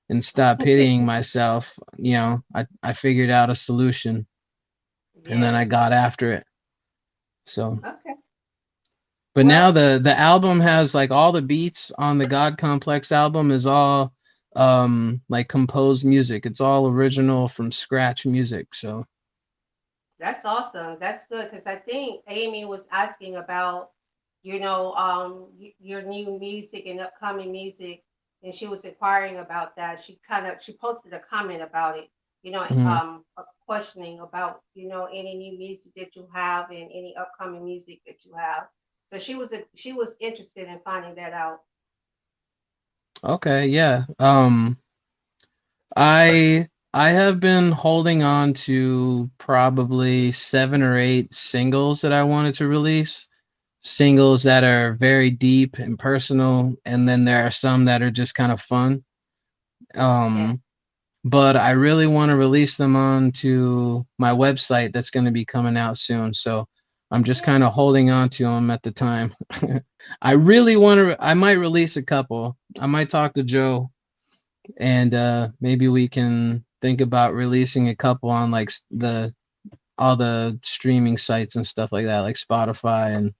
and stop pitying myself, I figured out a solution, and then I Yes. got after it. So, Okay. but now Well, the album has like all the beats on the God Complex album is all like composed music. It's all original from scratch music. So, that's awesome. That's good because I think Amy was asking about, your new music and upcoming music, and she was inquiring about that. She posted a comment about it, mhm. questioning about, any new music that you have and any upcoming music that you have. So she was interested in finding that out. Okay, yeah. I have been holding on to probably 7 or 8 singles that I wanted to release. Singles that are very deep and personal, and then there are some that are just kind of fun. Yeah. Um, but I really want to release them onto my website that's going to be coming out soon. So I'm just Yeah. kind of holding on to them at the time. I really want to. I might release a couple. I might talk to Joe, and maybe we can think about releasing a couple on like the all the streaming sites and stuff like that, like Spotify and Yeah.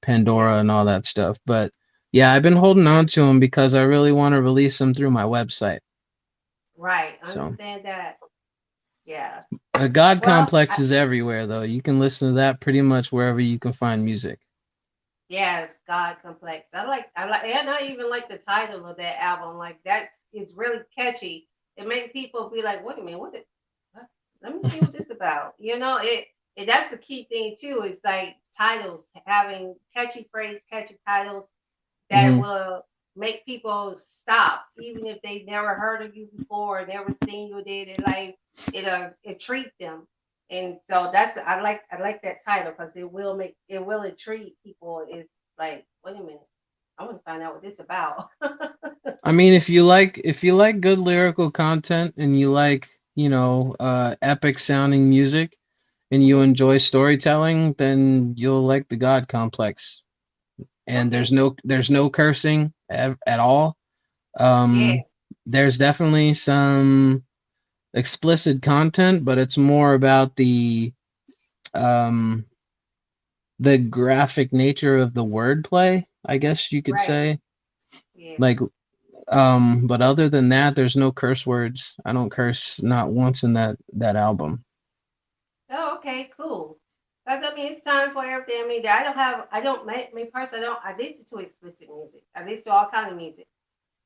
Pandora and all that stuff. But yeah, I've been holding on to them because I really want to release them through my website. Right. So Understand that. Yeah. A God Well, complex is everywhere though. You can listen to that pretty much wherever you can find music. yes, God Complex. And I even like the title of that album. Like that is really catchy. It makes people be like, wait a minute, what? Let me see what this about. That's the key thing too. It's like titles, having catchy phrase, catchy titles that Hmm. will make people stop, even if they never heard of you before, never seen you did it. Like it treat them, and so that's I like that title because it will intrigue people. It's like, wait a minute, I want to find out what this about. I mean, if you like good lyrical content and you like, epic sounding music and you Hmm. enjoy storytelling, then you'll like the God complex. And there's Okay, no there's no cursing at all. yeah, Um, there's definitely some explicit content, but it's more about um, the graphic nature of the wordplay, I guess you could right, say. yeah. Like, but other than that, there's no curse words. I don't curse not once in that album. Oh, okay, cool. Because I mean, it's time for everything. I mean, I don't, me personally, I listen to explicit music. I listen to all kind of music.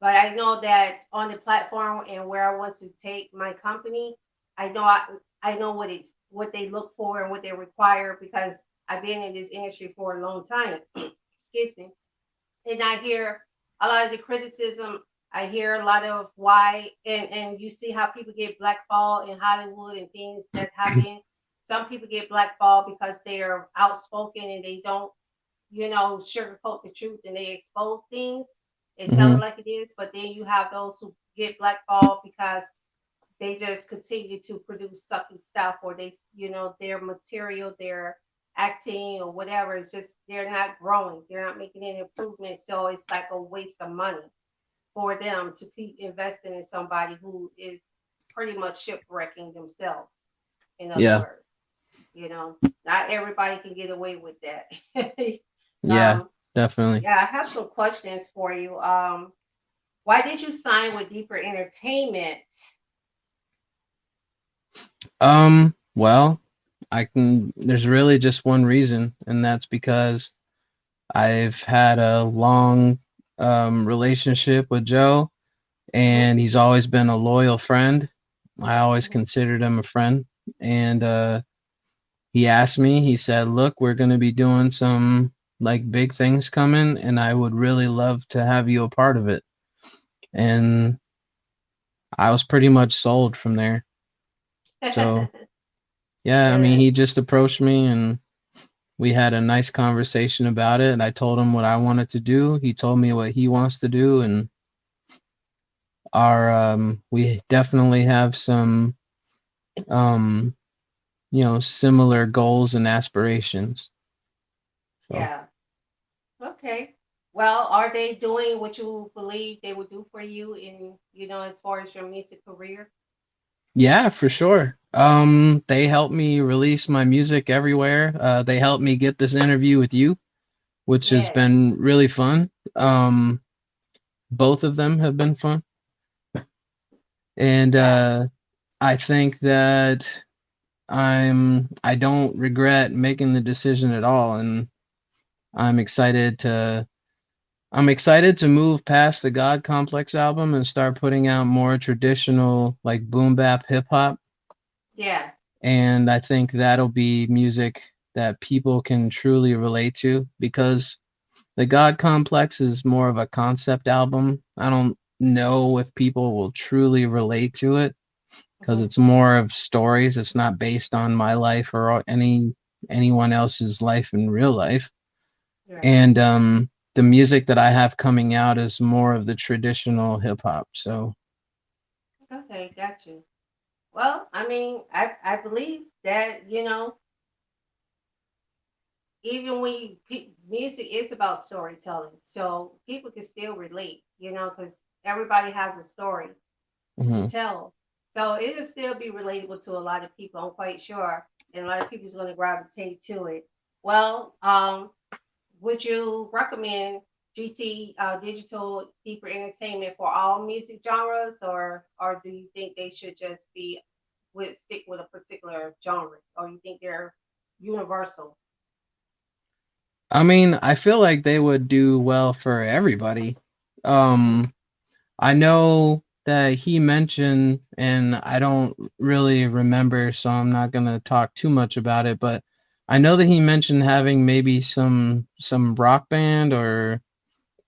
But I know that on the platform and where I want to take my company, I know I know what they look for and what they require because I've been in this industry for a long time. Excuse me. And I hear a lot of the criticism. I hear a lot of why, and you see how people get blackballed in Hollywood and things that happen. Some people get blackballed because they are outspoken and they don't, sugarcoat the truth and they expose things and tell it Hmm. like it is. But then you have those who get blackballed because they just continue to produce sucky stuff or their material, their acting or whatever. It's just they're not growing. They're not making any improvement. So it's like a waste of money for them to keep investing in somebody who is pretty much shipwrecking themselves, in other Yeah, words. You know, not everybody can get away with that. yeah, um, definitely. yeah, I have some questions for you. Why did you sign with Deeper Entertainment? Well, there's really just one reason, and that's because I've had a long relationship with Joe, Hmm. and he's always been a loyal friend. I always considered him a friend, and he asked me. He said, "Look, we're going to be doing some like big things coming, and I would really love to have you a part of it." And I was pretty much sold from there. So yeah, I mean, Good. he just approached me and we had a nice conversation about it. I told him what I wanted to do. He told me what he wants to do, and our we definitely have some um similar goals and aspirations. So Yeah. Okay. Well, are they doing what you believe they would do for you as far as your music career? yeah, for sure. They helped me release my music everywhere. They helped me get this interview with you, which has Yes. been really fun. Both of them have been fun, and Yeah. I think that I don't regret making the decision at all, and I'm excited to I'm excited to move past the God Complex album and start putting out more traditional like boom bap hip hop. Yeah. And I think that'll be music that people can truly relate to because the God Complex is more of a concept album. I don't know if people will truly relate to it because Hmm. it's more of stories. It's not based on my life or anyone else's life in real life. Right. And the music that I have coming out is more of the traditional hip hop. So Okay, got you. Well, I mean, I believe that, even when music is about storytelling, so people can still relate, because everybody has a story to mhm. tell. So it'll still be relatable to a lot of people, I'm quite sure. And a lot of people's going to gravitate to it. Well, would you recommend GT Digital Deeper Entertainment for all music genres, or do you think they should just be would stick with a particular genre, or you think they're universal? I mean, I feel like they would do well for everybody. Mhm. I know that he mentioned, and I don't really remember, so I'm not gonna talk too much about it, but I know that he mentioned having maybe some rock band or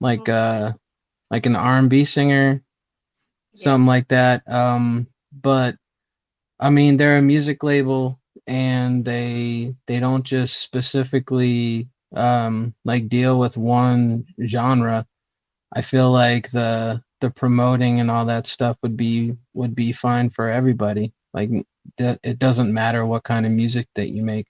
like Mhm. like an R&B singer, Yeah. something like that. But I mean, they're a music label, and they don't just specifically like deal with one genre. I feel like the promoting and all that stuff would be fine for everybody. Like it doesn't matter what kind of music that you make.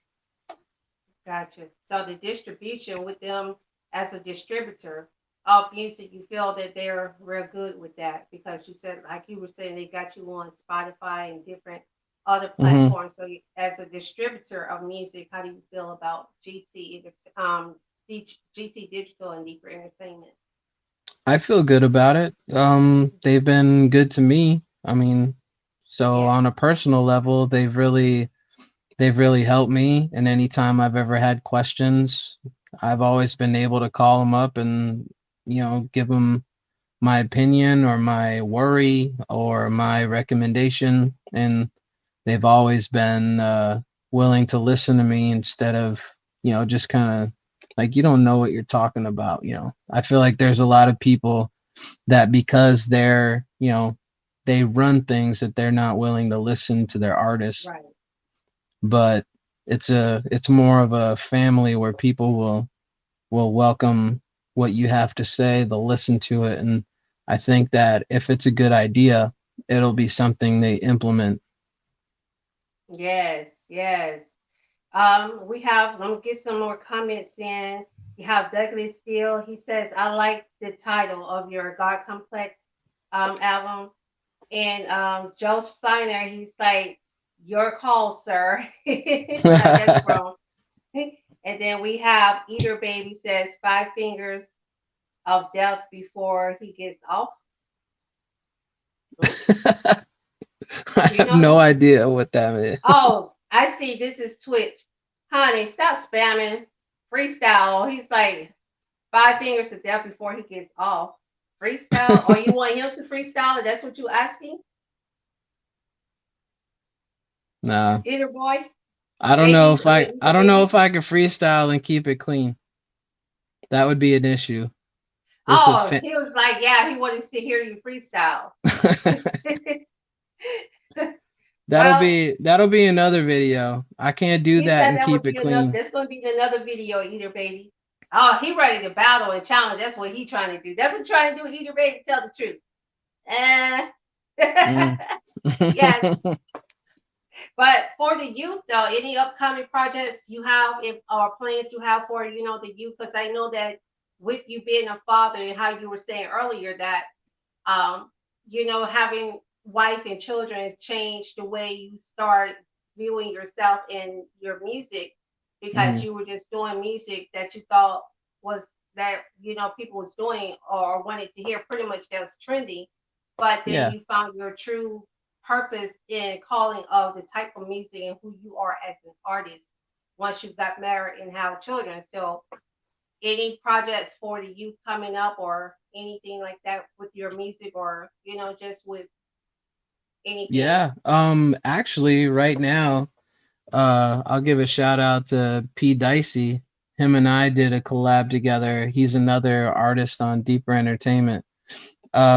Gotcha. So the distribution with them as a distributor of music, you feel that they're real good with that because you said, like you were saying, they got you on Spotify and different other Hmm. platforms. So as a distributor of music, how do you feel about GT Digital and Deeper Entertainment? I feel good about it. They've been good to me. I mean, so Yes. on a personal level, they've really helped me. And anytime I've ever had questions, I've always been able to call them up and give them my opinion or my worry or my recommendation, and they've always been willing to listen to me instead of just kind of like, you don't know what you're talking about. I feel like there's a lot of people that because they run things, that they're not willing to listen to their artists. Right. But it's more of a family where people will welcome what you have to say. They'll listen to it, and I think that if it's a good idea, it'll be something they implement. Yes. Yes. Let me get some more comments in. You have Douglas Steele. He says, I like the title of your God Complex album. And Joe Steiner, he's like, your call, sir. Now that's wrong. And then we have Eater Baby says, five fingers of death before he gets off. Ooh, I do you have know no this? idea what that is. Oh, I see. This is Twitch. Honey, stop spamming. Freestyle. He's like, five fingers to death before he gets off. Freestyle? Or you want him to freestyle? That's what you asking? No, Eater boy? I don't know Baby? if I I mean, I Eater don't know baby? if I could freestyle and keep it clean. That would be an issue. This is Oh, he was like, yeah, he wanted to hear you freestyle. that'll Well, be that'll be another video. I can't do he that said and that would keep it be another. clean. That's going to be another video, Eater baby. Oh, he ready to battle and challenge. That's what he trying to do. That's what trying to do, Eater baby. Tell the truth. Eh. Mm. Yes, but for the youth though, any upcoming projects you have or plans you have for the youth? Because I know that with you being a father and how you were saying earlier that um, having wife and children change the way you start viewing yourself in your music because Mhm. you were just doing music that you thought was that people was doing or wanted to hear pretty much that was trendy, but then Yeah. you found your true purpose in calling of the type of music and who you are as an artist once you got married and have children. So any projects for the youth coming up or anything like that with your music or just with anything? Yeah. Actually, right now, I'll give a shout out to P Dicey. Him and I did a collab together. He's another artist on Deeper Entertainment.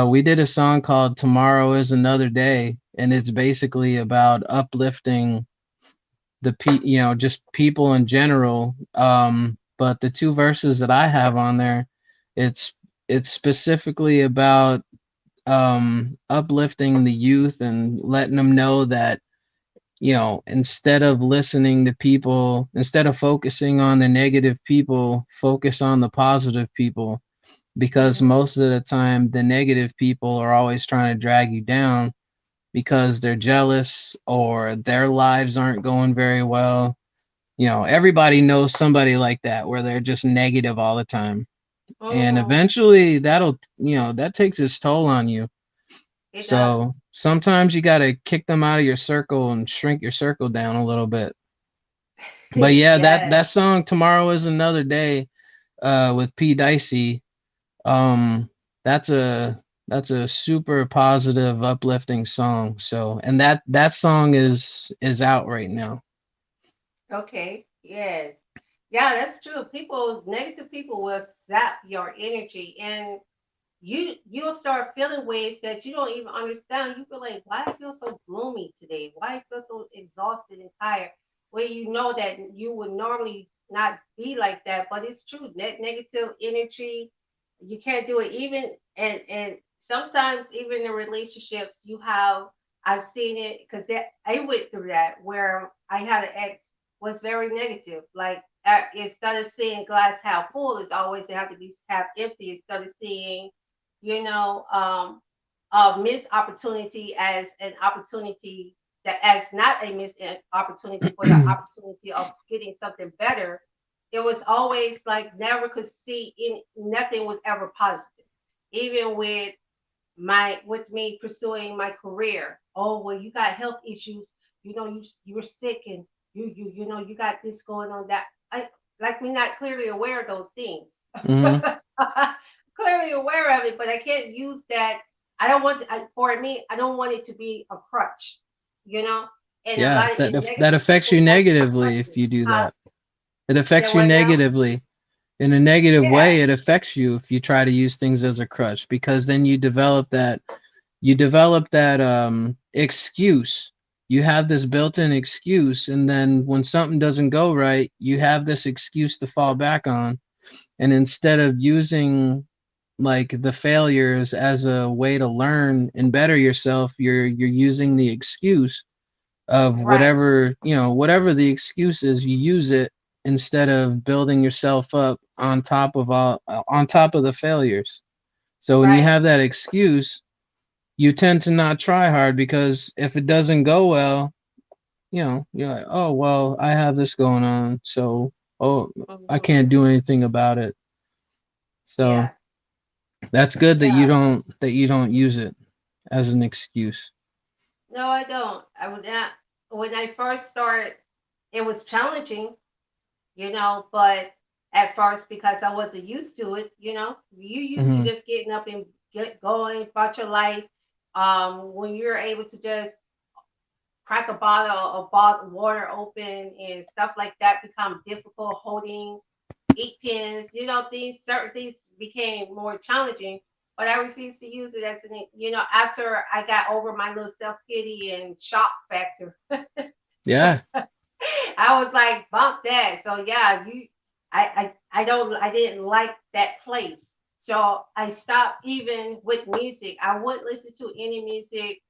We did a song called "Tomorrow Is Another Day," and it's basically about uplifting just people in general. But the two verses that I have on there, it's it's specifically about uplifting the youth and letting them know that instead of listening to people, instead of focusing on the negative people, focus on the positive people, because Hmm. most of the time the negative people are always trying to drag you down because they're jealous or their lives aren't going very well. Everybody knows somebody like that where they're just negative all the time, and Hmm. eventually that takes its toll on you. It does. So sometimes you got to kick them out of your circle and shrink your circle down a little bit. But yeah, Yes. that song "Tomorrow Is Another Day" with P Dicey, um, that's a super positive, uplifting song. So, and that song is out right now. Okay. Yes. Yeah, that's true. People, negative people will zap your energy, and you'll start feeling ways that you don't even understand. You feel like, why I feel so gloomy today? Why I feel so exhausted and tired? Where you know that you would normally not be like that, but it's true. Negative energy, you can't do it. Even and sometimes even in relationships, you have. I've seen it because I went through that where I had an ex was very negative. Like instead of seeing glass half full, it's always have to be half empty. Instead of seeing you know, a missed opportunity as an opportunity that as not a missed opportunity, but an opportunity of getting something better. It was always like never could see in nothing was ever positive. Even with me pursuing my career. Oh well, you got health issues. You're sick and you got this going on that. I like me not clearly aware of those things. Hmm. Clearly aware of it, but I can't use that. I don't want to, for me. I don't want it to be a crutch, you know. And a Yeah, lot of that negative affects people you want negatively if crutches. you do Huh? that. It Say affects you what now? negatively. In a negative Yeah. way, it affects you if you try to use things as a crutch, because then you develop that excuse. You have this built-in excuse, and then when something doesn't go right, you have this excuse to fall back on. And instead of using like the failures as a way to learn and better yourself, you're using the excuse of Right. whatever the excuse is. You use it instead of building yourself up on top of the failures. So when you Right. have that excuse, you tend to not try hard, because if it doesn't go well, you're like, oh well, I have this going on, so oh, I Hmm. can't do anything about it. So Yeah. that's good that Yeah. you don't use it as an excuse. No, I don't. I would not. When I first started, it was challenging, but at first because I wasn't used to it, you used to Hmm. just getting up and get going about your life. When you're able to just crack a bottle of water open and stuff like that become difficult holding ink pens, things certain things became more challenging. But I refused to use it as after I got over my little self pity and shock factor. Yeah. I was like, bump that. So yeah, I didn't like that place. So I stopped even with music. I wouldn't listen to any music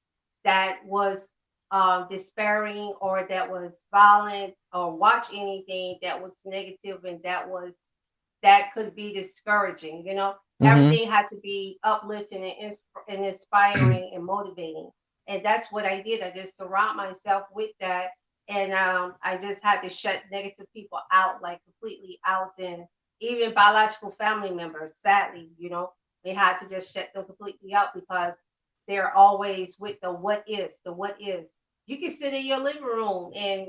that was despairing or that was violent or watch anything that was negative and that could be discouraging. Hmm. Everything had to be uplifting and inspiring and motivating. And that's what I did. I just surround myself with that. And I just had to shut negative people out, like completely out. And even biological family members, sadly, we had to just shut them completely out because they're always with the what is. You can sit in your living room and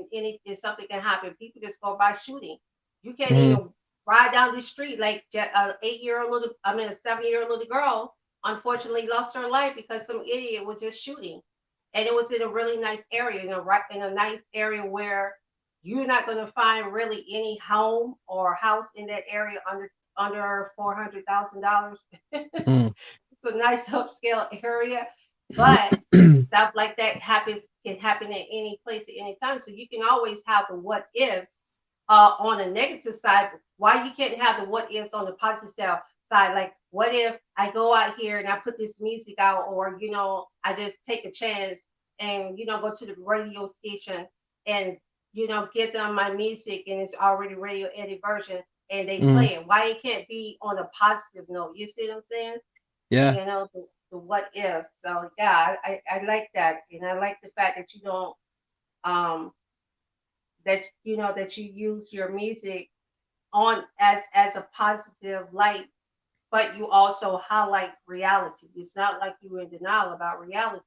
something can happen. People just go by shooting. You can't Hmm. even ride down the street like a 8 year old little, I mean a 7 year old little girl. Unfortunately, lost her life because some idiot was just shooting, and it was in a really nice area, in a nice area where you're not going to find really any home or house in that area under $400,000. Hmm. It's a nice upscale area, but stuff like that happens can happen at any place at any time. So you can always have the what ifs on a negative side. Why you can't have the what ifs on the positive side? Like, what if I go out here and I put this music out, or I just take a chance and go to the radio station and get them my music and it's already radio edit version and they Hmm. play it. Why it can't be on a positive note? You see what I'm saying? Yeah. The what if. So yeah, I like that, and I like the fact that you don't um that you use your music on as a positive light, but you also highlight reality. It's not like you're in denial about reality.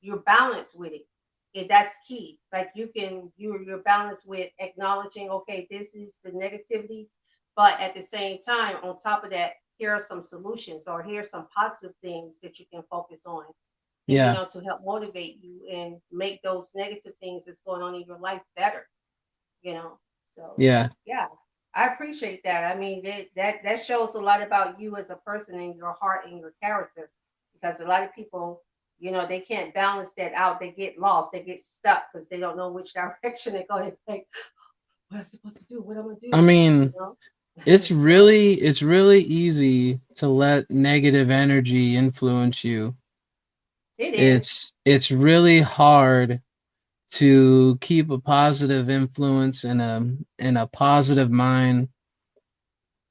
You're balanced with it. And that's key. Like you're balanced with acknowledging, okay, this is the negativities, but at the same time, on top of that, here are some solutions or here are some positive things that you can focus on. And Yeah. to help motivate you and make those negative things that's going on in your life better, you know. So Yeah. yeah, I appreciate that. I mean, that shows a lot about you as a person and your heart and your character, because a lot of people, they can't balance that out. They get lost. They get stuck because they don't know which direction they're going to take. What am I supposed to do? What am I gonna I do? mean, it's So really easy to let negative energy influence you. it is It's really hard to keep a positive influence and a positive mind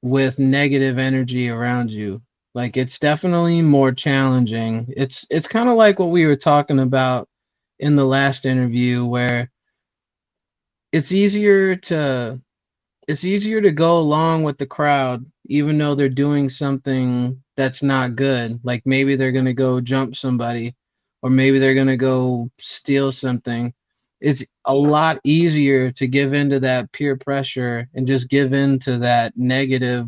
with negative energy around you. Like it's definitely more challenging. It's kind of like what we were talking about in the last interview, where it's easier to it's easier to go along with the crowd even though they're doing something that's not good. Like maybe they're going to go jump somebody, or maybe they're going to go steal something. It's a lot easier to give into that peer pressure and just give into that negative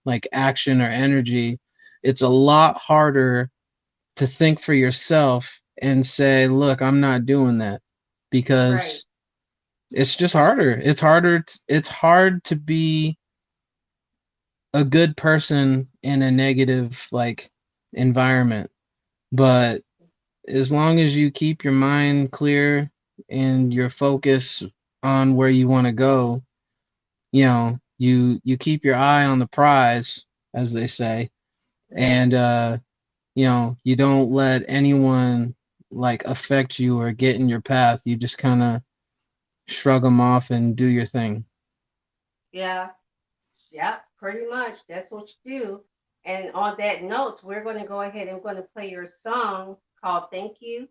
like action or energy. It's a lot harder to think for yourself and say, look, I'm not doing that, right. because it's just harder. It's hard to be a good person in a negative like environment. But as long as you keep your mind clear and your focus on where you want to go, you keep your eye on the prize, as they say, Yes. and you don't let anyone like affect you or get in your path. You just kind of shrug them off and do your thing. Yeah. Yeah. Pretty much. That's what you do. And on that note, we're going to go ahead and we're going to play your song called "Thank You."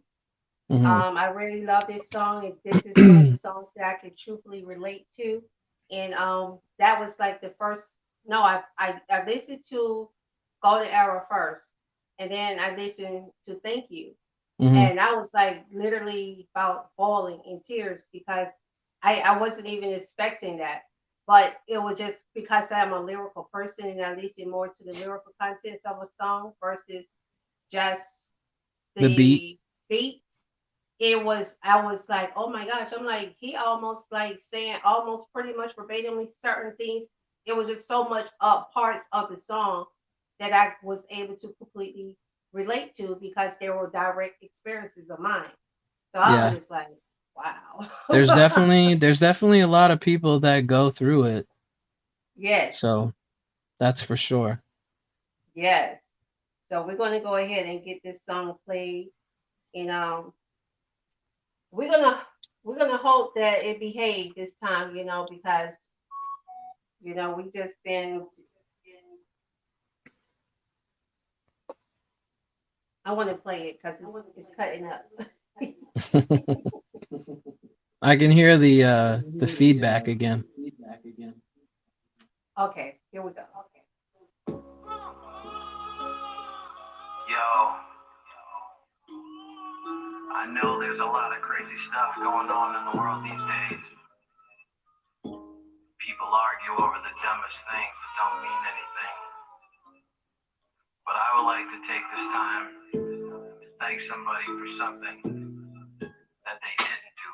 Hmm. I really love this song. And this is one of the songs that I can truthfully relate to. And that was like the first. No, I listened to Golden Arrow first, and then I listened to Thank You, Hmm. and I was like literally about bawling in tears because I wasn't even expecting that. But it was just because I'm a lyrical person and I listen more to the lyrical contents of a song versus just The beat. the beat. I was like, oh my gosh, I'm like, he almost like saying almost pretty much verbatimly certain things. It was just so much parts of the song that I was able to completely relate to because they were direct experiences of mine. So I was Yeah. just like, wow. There's definitely a lot of people that go through it. Yes, So that's for sure. yes. So we're gonna go ahead and get this song played, and we're gonna we're gonna hope that it behaves this time, because we just been. I want to play it because it's cutting up. I can hear the feedback again. Okay, here we go. Yo, I know there's a lot of crazy stuff going on in the world these days. People argue over the dumbest things that don't mean anything. But I would like to take this time to thank somebody for something that they didn't do.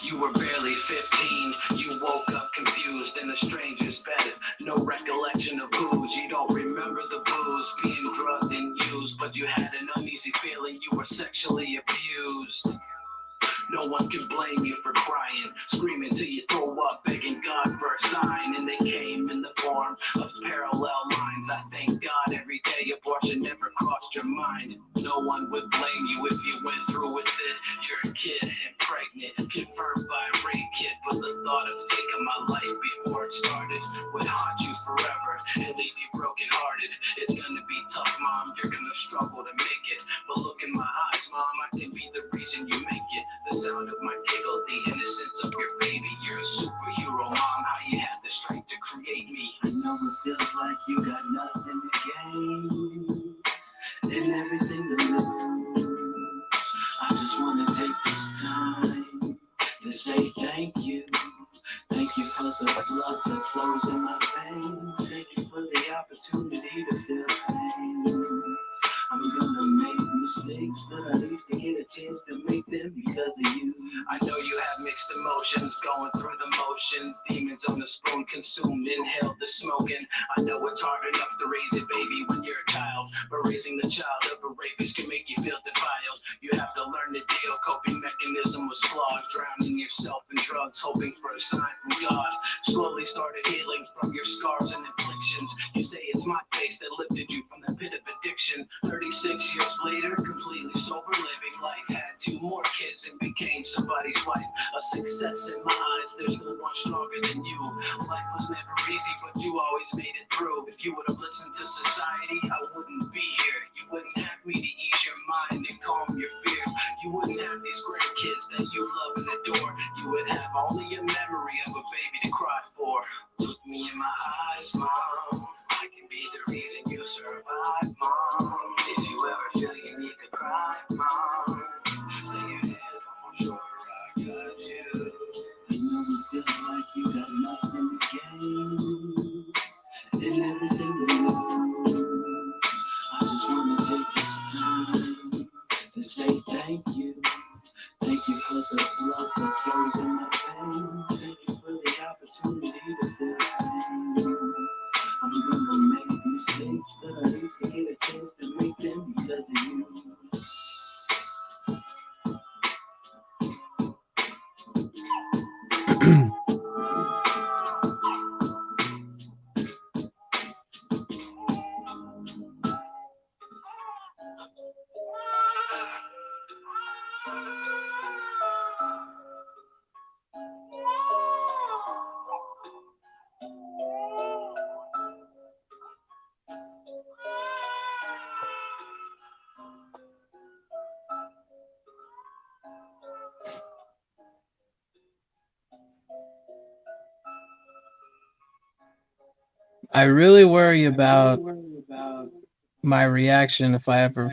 You were barely 15, you woke up confused in a stranger's bed. No recollection of booze, you don't remember the booze, being drugged and used, but you had an uneasy feeling you were sexually abused. No one can blame you for crying, screaming till you throw up, begging God for a sign, and they came in the form of parallel lines. I thank God every day abortion never crossed your mind. No one would blame you if you went through with it. You're a kid and pregnant, confirmed by a rape kit, but the thought of taking my life before it started would haunt you forever and leave you broken hearted. It's gonna be tough, Mom, you're gonna struggle to make it, but look in my eyes, Mom, I can be the reason you make it. The sound of my giggle, the innocence of your baby. You're a superhero, Mom, how you had the strength to create me. I know it feels like you got nothing you for the blood that flows in my veins. Thank you for the opportunity to feel pain. I'm gonna make mistakes, but at least I get a chance to make them because of you. I know you have mixed emotions, going through the motions. Demons on the spoon, consumed, inhale the smoking. I know it's hard enough to raise a baby when you're a child, but raising the child of a rapist can make you feel defiled. You have to learn to deal, coping mechanism was flawed. Drowning yourself in drugs, hoping for a sign from God. Slowly started healing from your scars and afflictions. You say it's my face that lifted you from the pit of addiction. 36 years later, completely sober, living life. Had 2 more kids and became somebody's wife. A success in my eyes, there's no one stronger than you. Life was never easy, but you always made it through. If you would have listened to society, I wouldn't be here. You wouldn't have me to ease your mind and calm your fears. You wouldn't have these grandkids that you love and adore. You would have only a memory of a baby to cry for. Look me in my eyes, Mom. I can be the reason you survive, Mom. If you ever feel you need to cry, Mom, lay your head on my shoulder, I got you. I know it feels like you got nothing to gain and everything to lose. I just want to take this time to say thank you. Thank you for the blood that flows in my veins. Thank you for the opportunity to feel pain. I'm gonna make mistakes, but at least I get a chance to make them because of you. I really worry about my reaction if I ever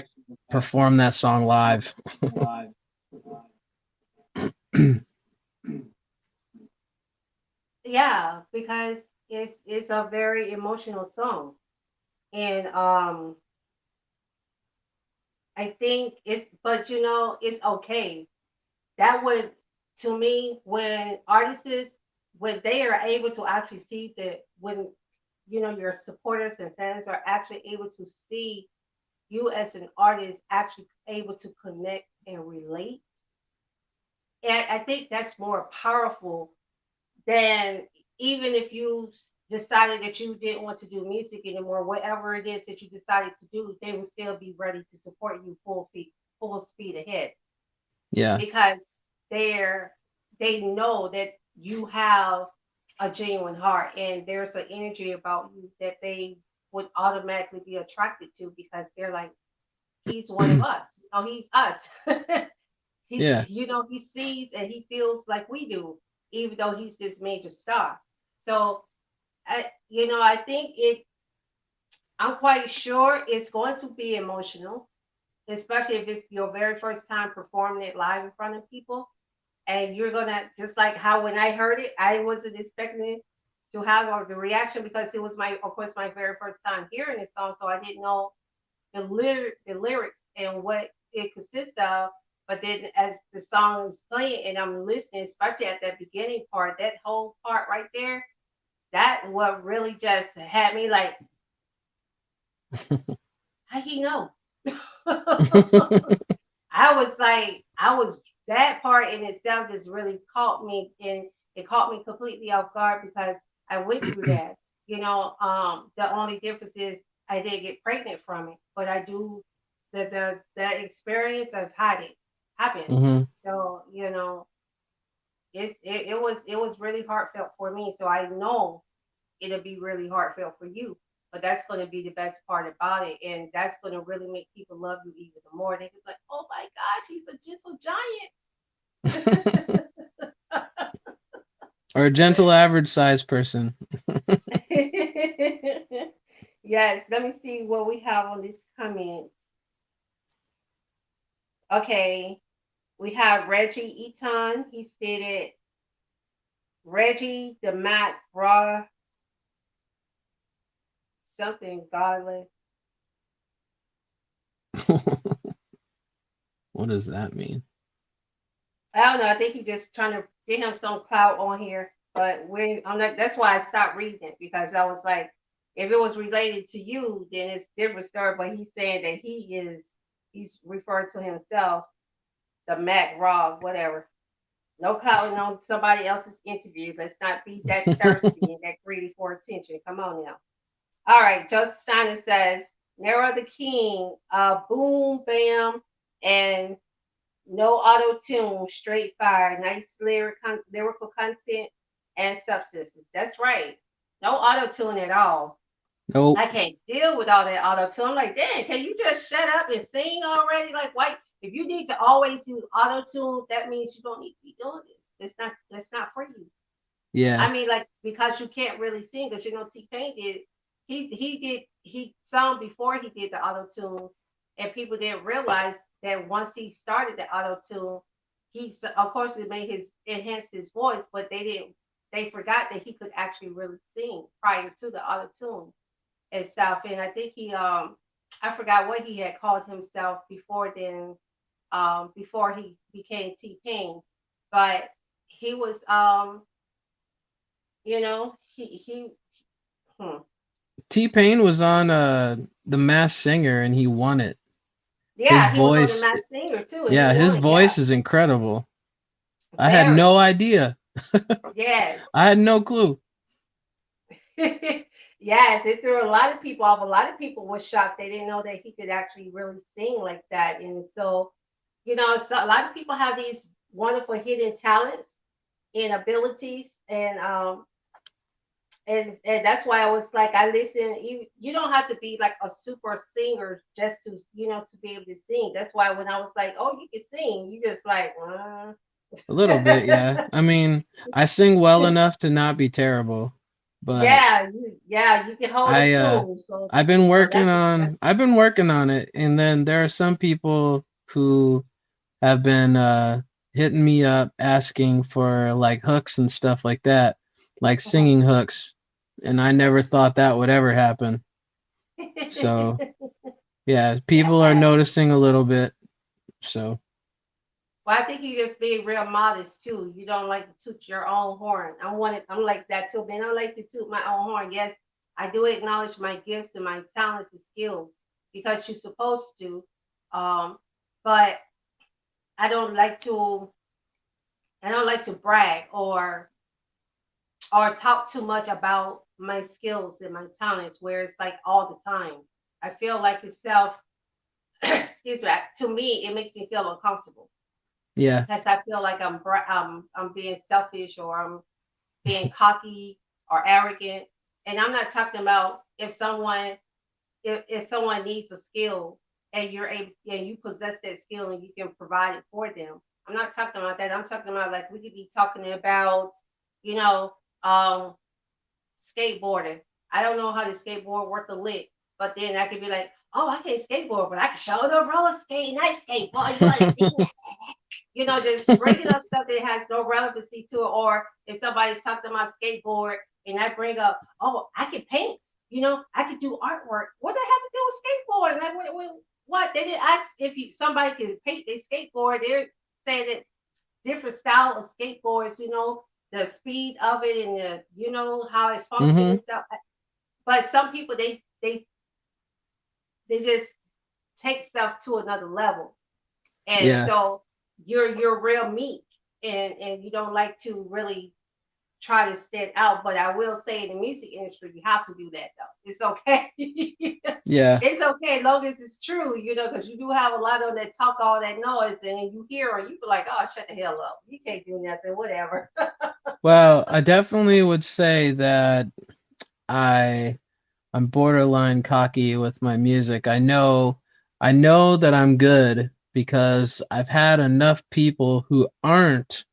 perform that song live. Yeah, because it's a very emotional song, and I think but it's okay. That would, to me, when artists, when they are able to actually see that, when your supporters and fans are actually able to see you as an artist actually able to connect and relate, and I think that's more powerful than, even if you decided that you didn't want to do music anymore, whatever it is that you decided to do, they will still be ready to support you full speed ahead, Yeah. because they're they know that you have a genuine heart, and there's an energy about you that they would automatically be attracted to, because they're like, he's one of us, he's us. Yeah. He sees and he feels like we do, even though he's this major star. So I think I'm quite sure it's going to be emotional, especially if it's your very first time performing it live in front of people. And you're gonna, just like how when I heard it, I wasn't expecting it to have the reaction, because it was of course, my very first time hearing this song, so I didn't know the lyrics and what it consists of. But then as the song is playing and I'm listening, especially at that beginning part, that whole part right there, that what really just had me like, how he know? I was that part in itself just really caught me, and it caught me completely off guard, because I went through that. The only difference is I didn't get pregnant from it, but I do the experience of had it happen. Hmm. So it was really heartfelt for me. So I know it'll be really heartfelt for you. But that's going to be the best part about it, and that's going to really make people love you even more. They be like, "Oh my gosh, he's a gentle Or a gentle average size person. giant." Yes, let me see what we have on this comment. Okay, we have Reggie Eaton. He stated, Reggie the Mac Raw something godly. What does that mean? I don't know. I think he just trying to get him some clout on here. But I'm not. That's why I stopped reading it because I was like, if it was related to you, then it's a different story. But he's saying that he's referring to himself, the Mac Raw, whatever. No clout on somebody else's interview. Let's not be that thirsty and that greedy for attention. Come on now. All right. Joseph Steiner says, Nero the King, boom, bam, and no auto tune, straight fire, nice lyrical content and substances. That's right. No auto tune at all. Nope. I can't deal with all that auto tune. I'm like, damn, can you just shut up and sing already? Like, why? If you need to always use auto tune, that means you don't need to be doing this. It's not for you. Yeah. I mean, like because you can't really sing, because T Pain did. He sung before he did the auto tune, and people didn't realize that once he started the auto tune, he of course it made his enhance his voice, but they forgot that he could actually really sing prior to the auto tune and stuff. And I think I forgot what he had called himself before then, before he became T Pain, but he was he T-Pain was on The Masked Singer and he won it. Yeah, he was on the Masked Singer too. And yeah, he his won, voice is incredible. I had Very. no idea. Yes. I had no clue. Yes, it threw a lot of people off. A lot of people were shocked. They didn't know that he could actually really sing like that. And so, so a lot of people have these wonderful hidden talents and abilities, and that's why I was like, I listen. You don't have to be like a super singer just to to be able to sing. That's why when I was like, oh, you can sing, you just like. A little bit, yeah. I mean, I sing well enough to not be terrible, but you can hold a tune. So I've been working on it, and then there are some people who have been hitting me up asking for like hooks and stuff like that, like singing hooks, and I never thought that would ever happen. So yeah, people are noticing a little bit. So well, I think you just being real modest too. You don't like to toot your own horn. I'm like that too, man. I like to toot my own horn. Yes, I do acknowledge my gifts and my talents and skills because you're supposed to. But I don't like to brag or talk too much about my skills and my talents where it's like all the time. I feel like itself excuse me, to me it makes me feel uncomfortable. yeah. Because I feel like I'm being selfish or I'm being cocky or arrogant. And I'm not talking about if someone needs a skill and you're able and you possess that skill and you can provide it for them. I'm not talking about that. I'm talking about like we could be talking about, you know, um, skateboarding. I don't know how to skateboard worth a lick, but then I could be like, oh, I can't skateboard, but I can show the roller skate and I skateboard. You want to see that? Just bringing up stuff that has no relevancy to it. Or if somebody's talking about skateboard and I bring up, oh, I can paint. I could do artwork. What do I have to do with skateboard? Like, what? They didn't ask if somebody can paint their skateboard. They're saying that different style of skateboards, the speed of it and how it functions and stuff. But some people they just take stuff to another level. And so you're real meek and you don't like to really try to stand out. But I will say in the music industry, you have to do that though. It's okay. Yeah. It's okay as long as it's true, because you do have a lot of that talk, all that noise, and you hear and you be like, oh, shut the hell up. You can't do nothing, whatever. Well, I definitely would say that I'm borderline cocky with my music. I know that I'm good because I've had enough people who aren't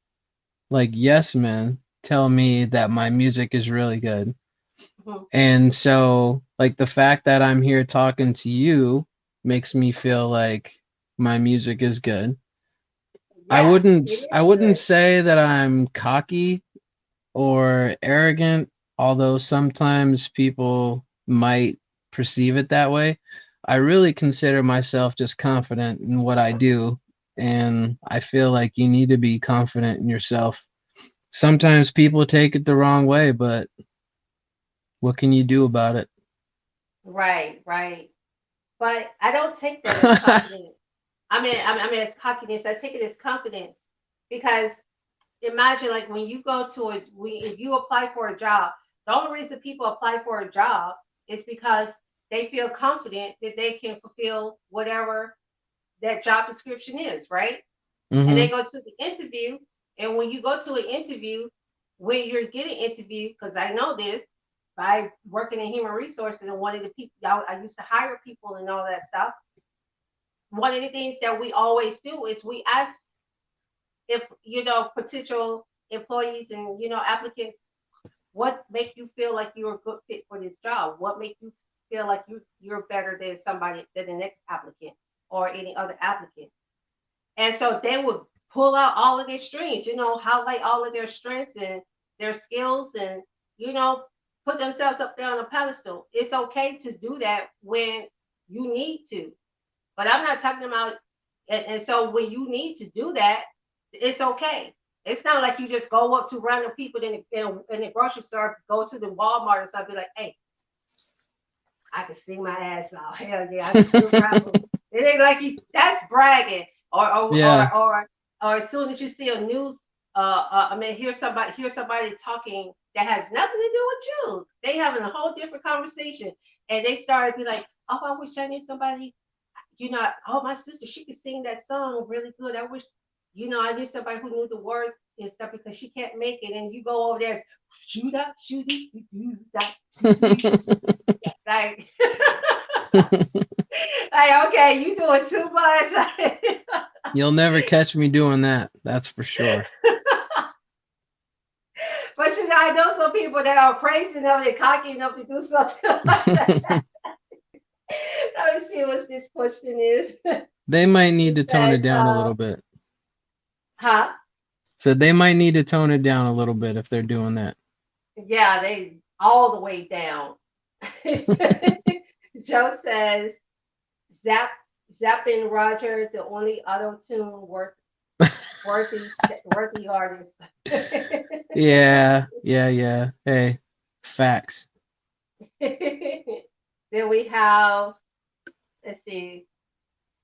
like yes men tell me that my music is really good. And so like the fact that I'm here talking to you makes me feel like my music is good. I wouldn't say that I'm cocky or arrogant, although sometimes people might perceive it that way. I really consider myself just confident in what I do, and I feel like you need to be confident in yourself. Sometimes people take it the wrong way, but what can you do about it? Right, right. But I don't take that as confidence. I mean, as cockiness. I take it as confidence because imagine like when you go to if you apply for a job, the only reason people apply for a job is because they feel confident that they can fulfill whatever that job description is, right? And they Mm-hmm. go to the interview, and when you go to an interview, when you're getting interviewed, because I know this by working in human resources and one of the people I used to hire people and all that stuff. One of the things that we always do is we ask if potential employees and applicants what make you feel like you're a good fit for this job, what makes you feel like you're better than somebody than the next applicant or any other applicant. And so they would pull out all of their strengths, highlight all of their strengths and their skills, and you know put themselves up there on a pedestal. It's okay to do that when you need to, but I'm not talking about. And so when you need to do that, it's okay. It's not like you just go up to random people in the grocery store, go to the Walmart or something like, hey, I can sing my ass off. Hell yeah, I can still rap. It ain't like that's bragging. Or Yeah. or or or as soon as you see a news, hear somebody talking that has nothing to do with you. They having a whole different conversation, and they start to be like, oh, I wish I knew somebody. Oh, my sister, she could sing that song really good. I wish, I knew somebody who knew the words and stuff because she can't make it. And you go over there, shoot up, shoot it, do that, like, like, okay, you doing too much. You'll never catch me doing that. That's for sure. But I know some people that are crazy enough and cocky enough to do something like that. Let me see what this question is. They might need It to tone says, it down a little bit. huh? So they might need to tone it down a little bit if they're doing that. Yeah, they all the way down. Joe says, Zap, Zapping Roger, the only auto tune worthy artist. Yeah, yeah, yeah. Hey, facts. Then we have, let's see,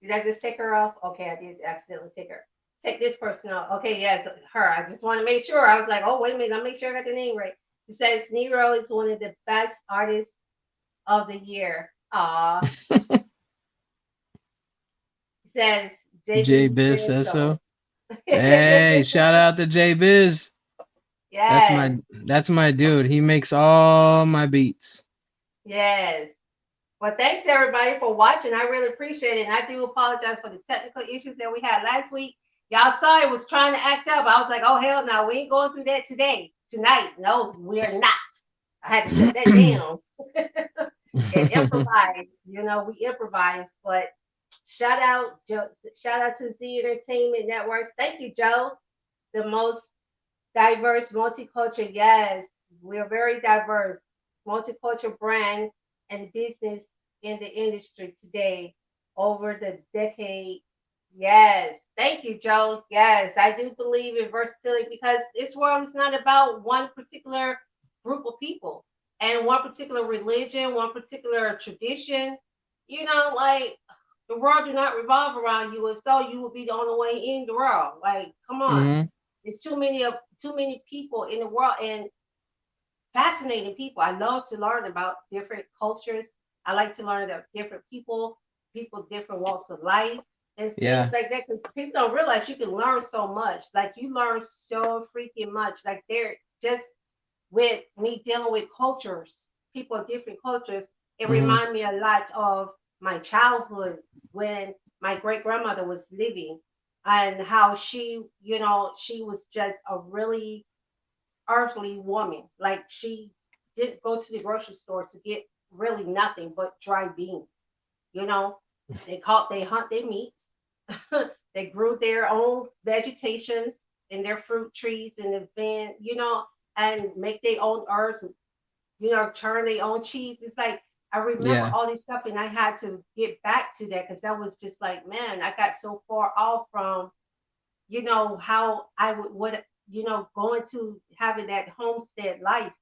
did I just take her off? Okay, I did accidentally take this person off. Okay, yes, her. I just want to make sure. I was like, oh, wait a minute, I'll make sure I got the name right. It says Nero is one of the best artists of the year. It says J JB Biz says says so. so. Hey, shout out to J Biz. That's Yes, my that's my dude. He makes all my beats. yes. Well, thanks everybody for watching. I really appreciate it. And I do apologize for the technical issues that we had last week. Y'all saw it was trying to act up. I was like, oh, hell no, we ain't going through that tonight. No, we're not. I had to shut that down and improvise. We improvise. But shout out, Joe, shout out to Z Entertainment Networks. Thank you, Joe. The most diverse, multicultural. Yes, we're very diverse, multicultural brand and business in the industry today over the decade. Yes, thank you, Joe. Yes, I do believe in versatility because this world is not about one particular group of people and one particular religion, one particular tradition. Like the world do not revolve around you. If so, you would be the only way in the world. Like, come on. Hmm. There's too many people in the world and fascinating people. I love to learn about different cultures. I like to learn about different people different walks of life and things Yeah. like that. Because people don't realize you can learn so much. Like you learn so freaking much. Like they're just with me dealing with cultures, people of different cultures. It Hmm. reminds me a lot of my childhood when my great grandmother was living and how she was just a really earthly woman. Like she didn't go to the grocery store to get really nothing but dry beans. You know, they hunt their meat. They grew their own vegetations and their fruit trees in the van. and make their own herbs, churn their own cheese. It's like I remember Yeah. all this stuff, and I had to get back to that because that was just like, man, I got so far off from, how I would going to having that homestead life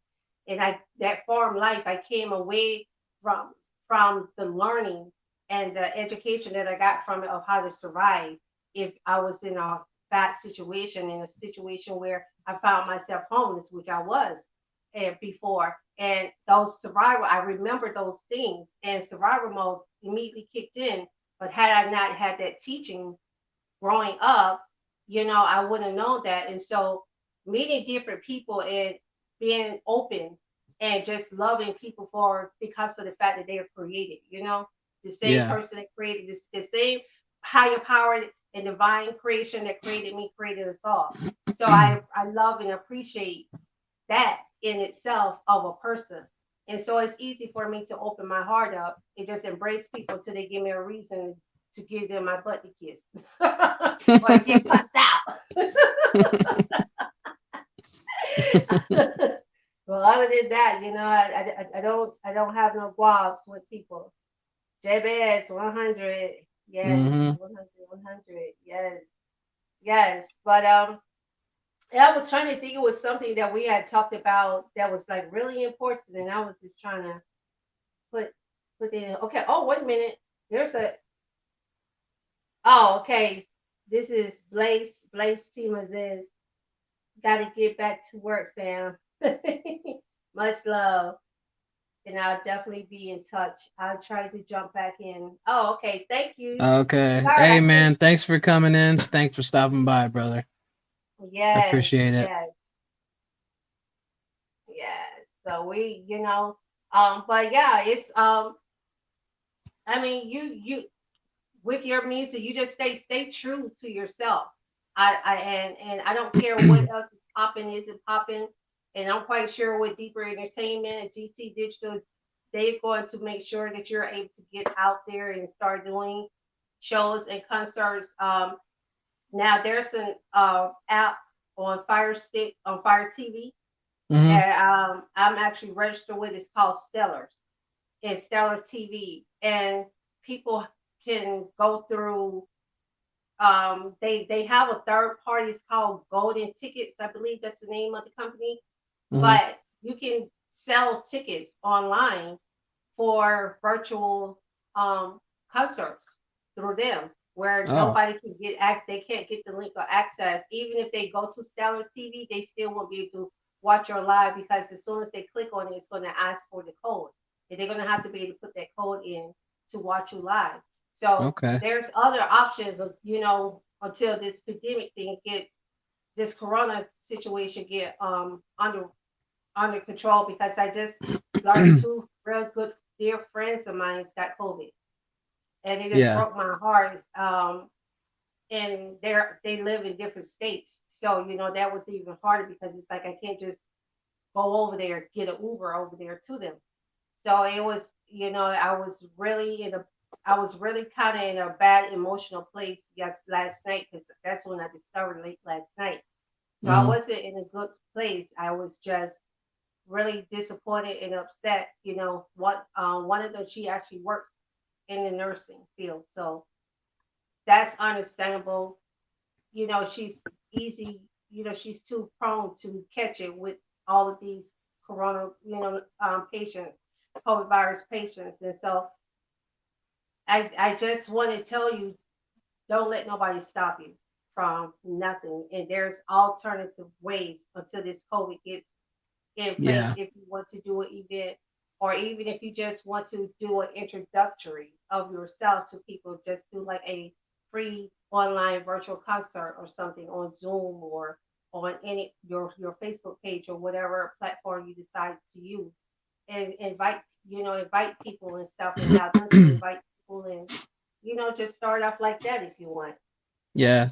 and that farm life. I came away from the learning and the education that I got from it of how to survive if I was in a bad situation, in a situation where I found myself homeless, which I was before. And those survival, I remember those things, and survival mode immediately kicked in. But had I not had that teaching growing up, I wouldn't have known that. And so meeting different people and being open and just loving people for because of the fact that they are created, the same Yeah. person that created this, the same higher power and divine creation that created me, created us all. So I love and appreciate that in itself of a person. And so it's easy for me to open my heart up and just embrace people until they give me a reason to give them my butt to kiss or to get cussed out. Well, other than that, I don't have no guaps with people. Jabez 100, yes, Hmm. 100, 100, yes, yes. But yeah, I was trying to think it was something that we had talked about that was like really important, and I was just trying to put put in. Okay. Oh, wait a minute. There's a. Oh, okay. This is Blaze. Blaze Timas is got to get back to work, fam. Much love, and I'll definitely be in touch. I'll try to jump back in. Oh, okay. Thank you, Okay. sweetheart. Hey, I see. man. Thanks for coming in. Thanks for stopping by, brother. I Yes, appreciate it. yes, yes. So we, but yeah, it's I mean, you with your music, you just stay true to yourself. And I don't care what else is popping, isn't popping, and I'm quite sure with Deeper Entertainment and GT Digital, they're going to make sure that you're able to get out there and start doing shows and concerts. Now there's an app on Fire Stick on Fire TV Hmm. that I'm actually registered with. It's called Stellars and Stellar TV, and people can go through. They have a third party. It's called Golden Tickets. I believe that's the name of the company. Hmm. But you can sell tickets online for virtual concerts through them, where Oh, nobody can get they can't get the link or access. Even if they go to Stellar TV, they still won't be able to watch your live because as soon as they click on it, it's going to ask for the code, and they're going to have to be able to put that code in to watch you live. So okay. there's other options of until this pandemic thing gets this corona situation get under control because I just learned two real good dear friends of mine got COVID, and it just Yeah. broke my heart. And they live in different states, so that was even harder because it's like I can't just go over there get an Uber over there to them. So it was, I was really kind of in a bad emotional place yes last night because that's when I discovered late last night. So I Hmm. wasn't in a good place. I was just really disappointed and upset. What one of them she actually works in the nursing field, so that's understandable. She's easy. She's too prone to catch it with all of these corona, patients, COVID virus patients, and so I just want to tell you, don't let nobody stop you from nothing. And there's alternative ways until this COVID gets in place Yeah. if you want to do an event or even if you just want to do an introductory of yourself to people, just do like a free online virtual concert or something on Zoom or on any your Facebook page or whatever platform you decide to use and invite people and stuff and allow them to invite people and just start off like that if you want. Yeah.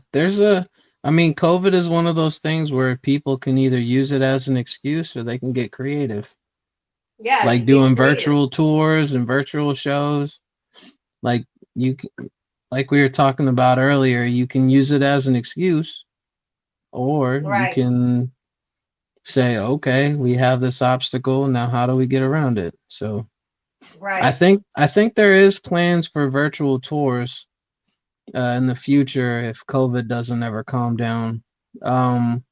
I mean, COVID is one of those things where people can either use it as an excuse or they can get creative, Yeah, like you get doing creative. virtual tours and virtual shows. Like you, like we were talking about earlier, you can use it as an excuse, or you Right. can say, okay, we have this obstacle. Now, how do we get around it? So I Right. think I think there is plans for virtual tours in the future if COVID doesn't ever calm down. Um,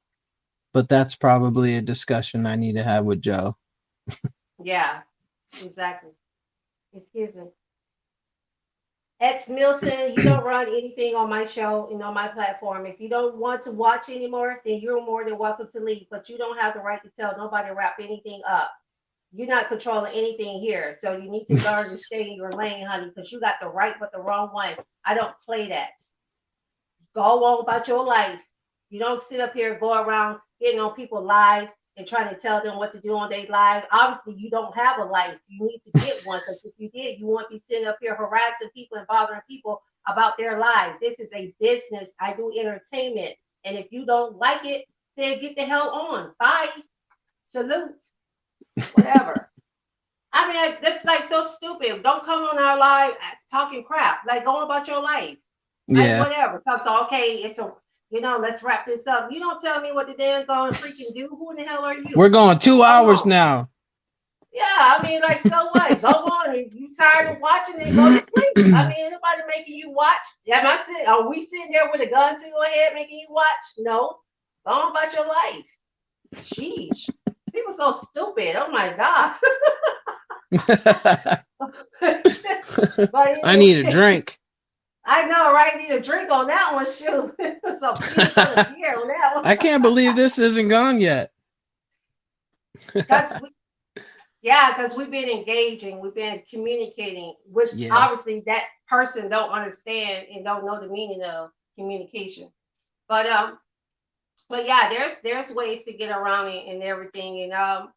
but that's probably a discussion I need to have with Joe. Yeah. Exactly. Excuse me. Ex Milton, you don't run anything on my show and on my platform. If you don't want to watch anymore, then you're more than welcome to leave. But you don't have the right to tell nobody to wrap anything up. You're not controlling anything here. So you need to learn to stay in your lane, honey, because you got the right but the wrong one. I don't play that. Go on about your life. You don't sit up here and go around getting on people's lives and trying to tell them what to do on their life. Obviously, you don't have a life. You need to get one because if you did, you wouldn't be sitting up here harassing people and bothering people about their lives. This is a business. I do entertainment. And if you don't like it, then get the hell on. Bye. Salute. Whatever. I mean, that's like so stupid. Don't come on our live talking crap. Like, go about your life. Like Yeah, whatever. So okay, it's a let's wrap this up. You don't tell me what the damn going freaking do. Who in the hell are we're you? going two Go hours on. now. Yeah, I mean, like, so what? Go on. If you tired of watching it, go to sleep. I mean, anybody making you watch? Am I sitting? Are we sitting there with a gun to your head making you watch? No. Go on about your life. Sheesh. People so stupid. Oh my god. But I need a anyway, drink. I know, right? Need a drink on that one, shoot. So peanut butter beer on that I one. can't believe this isn't gone yet. Because yeah, because we've been engaging, we've been communicating, which Yeah, obviously that person don't understand and don't know the meaning of communication. But but yeah, there's ways to get around it and everything. And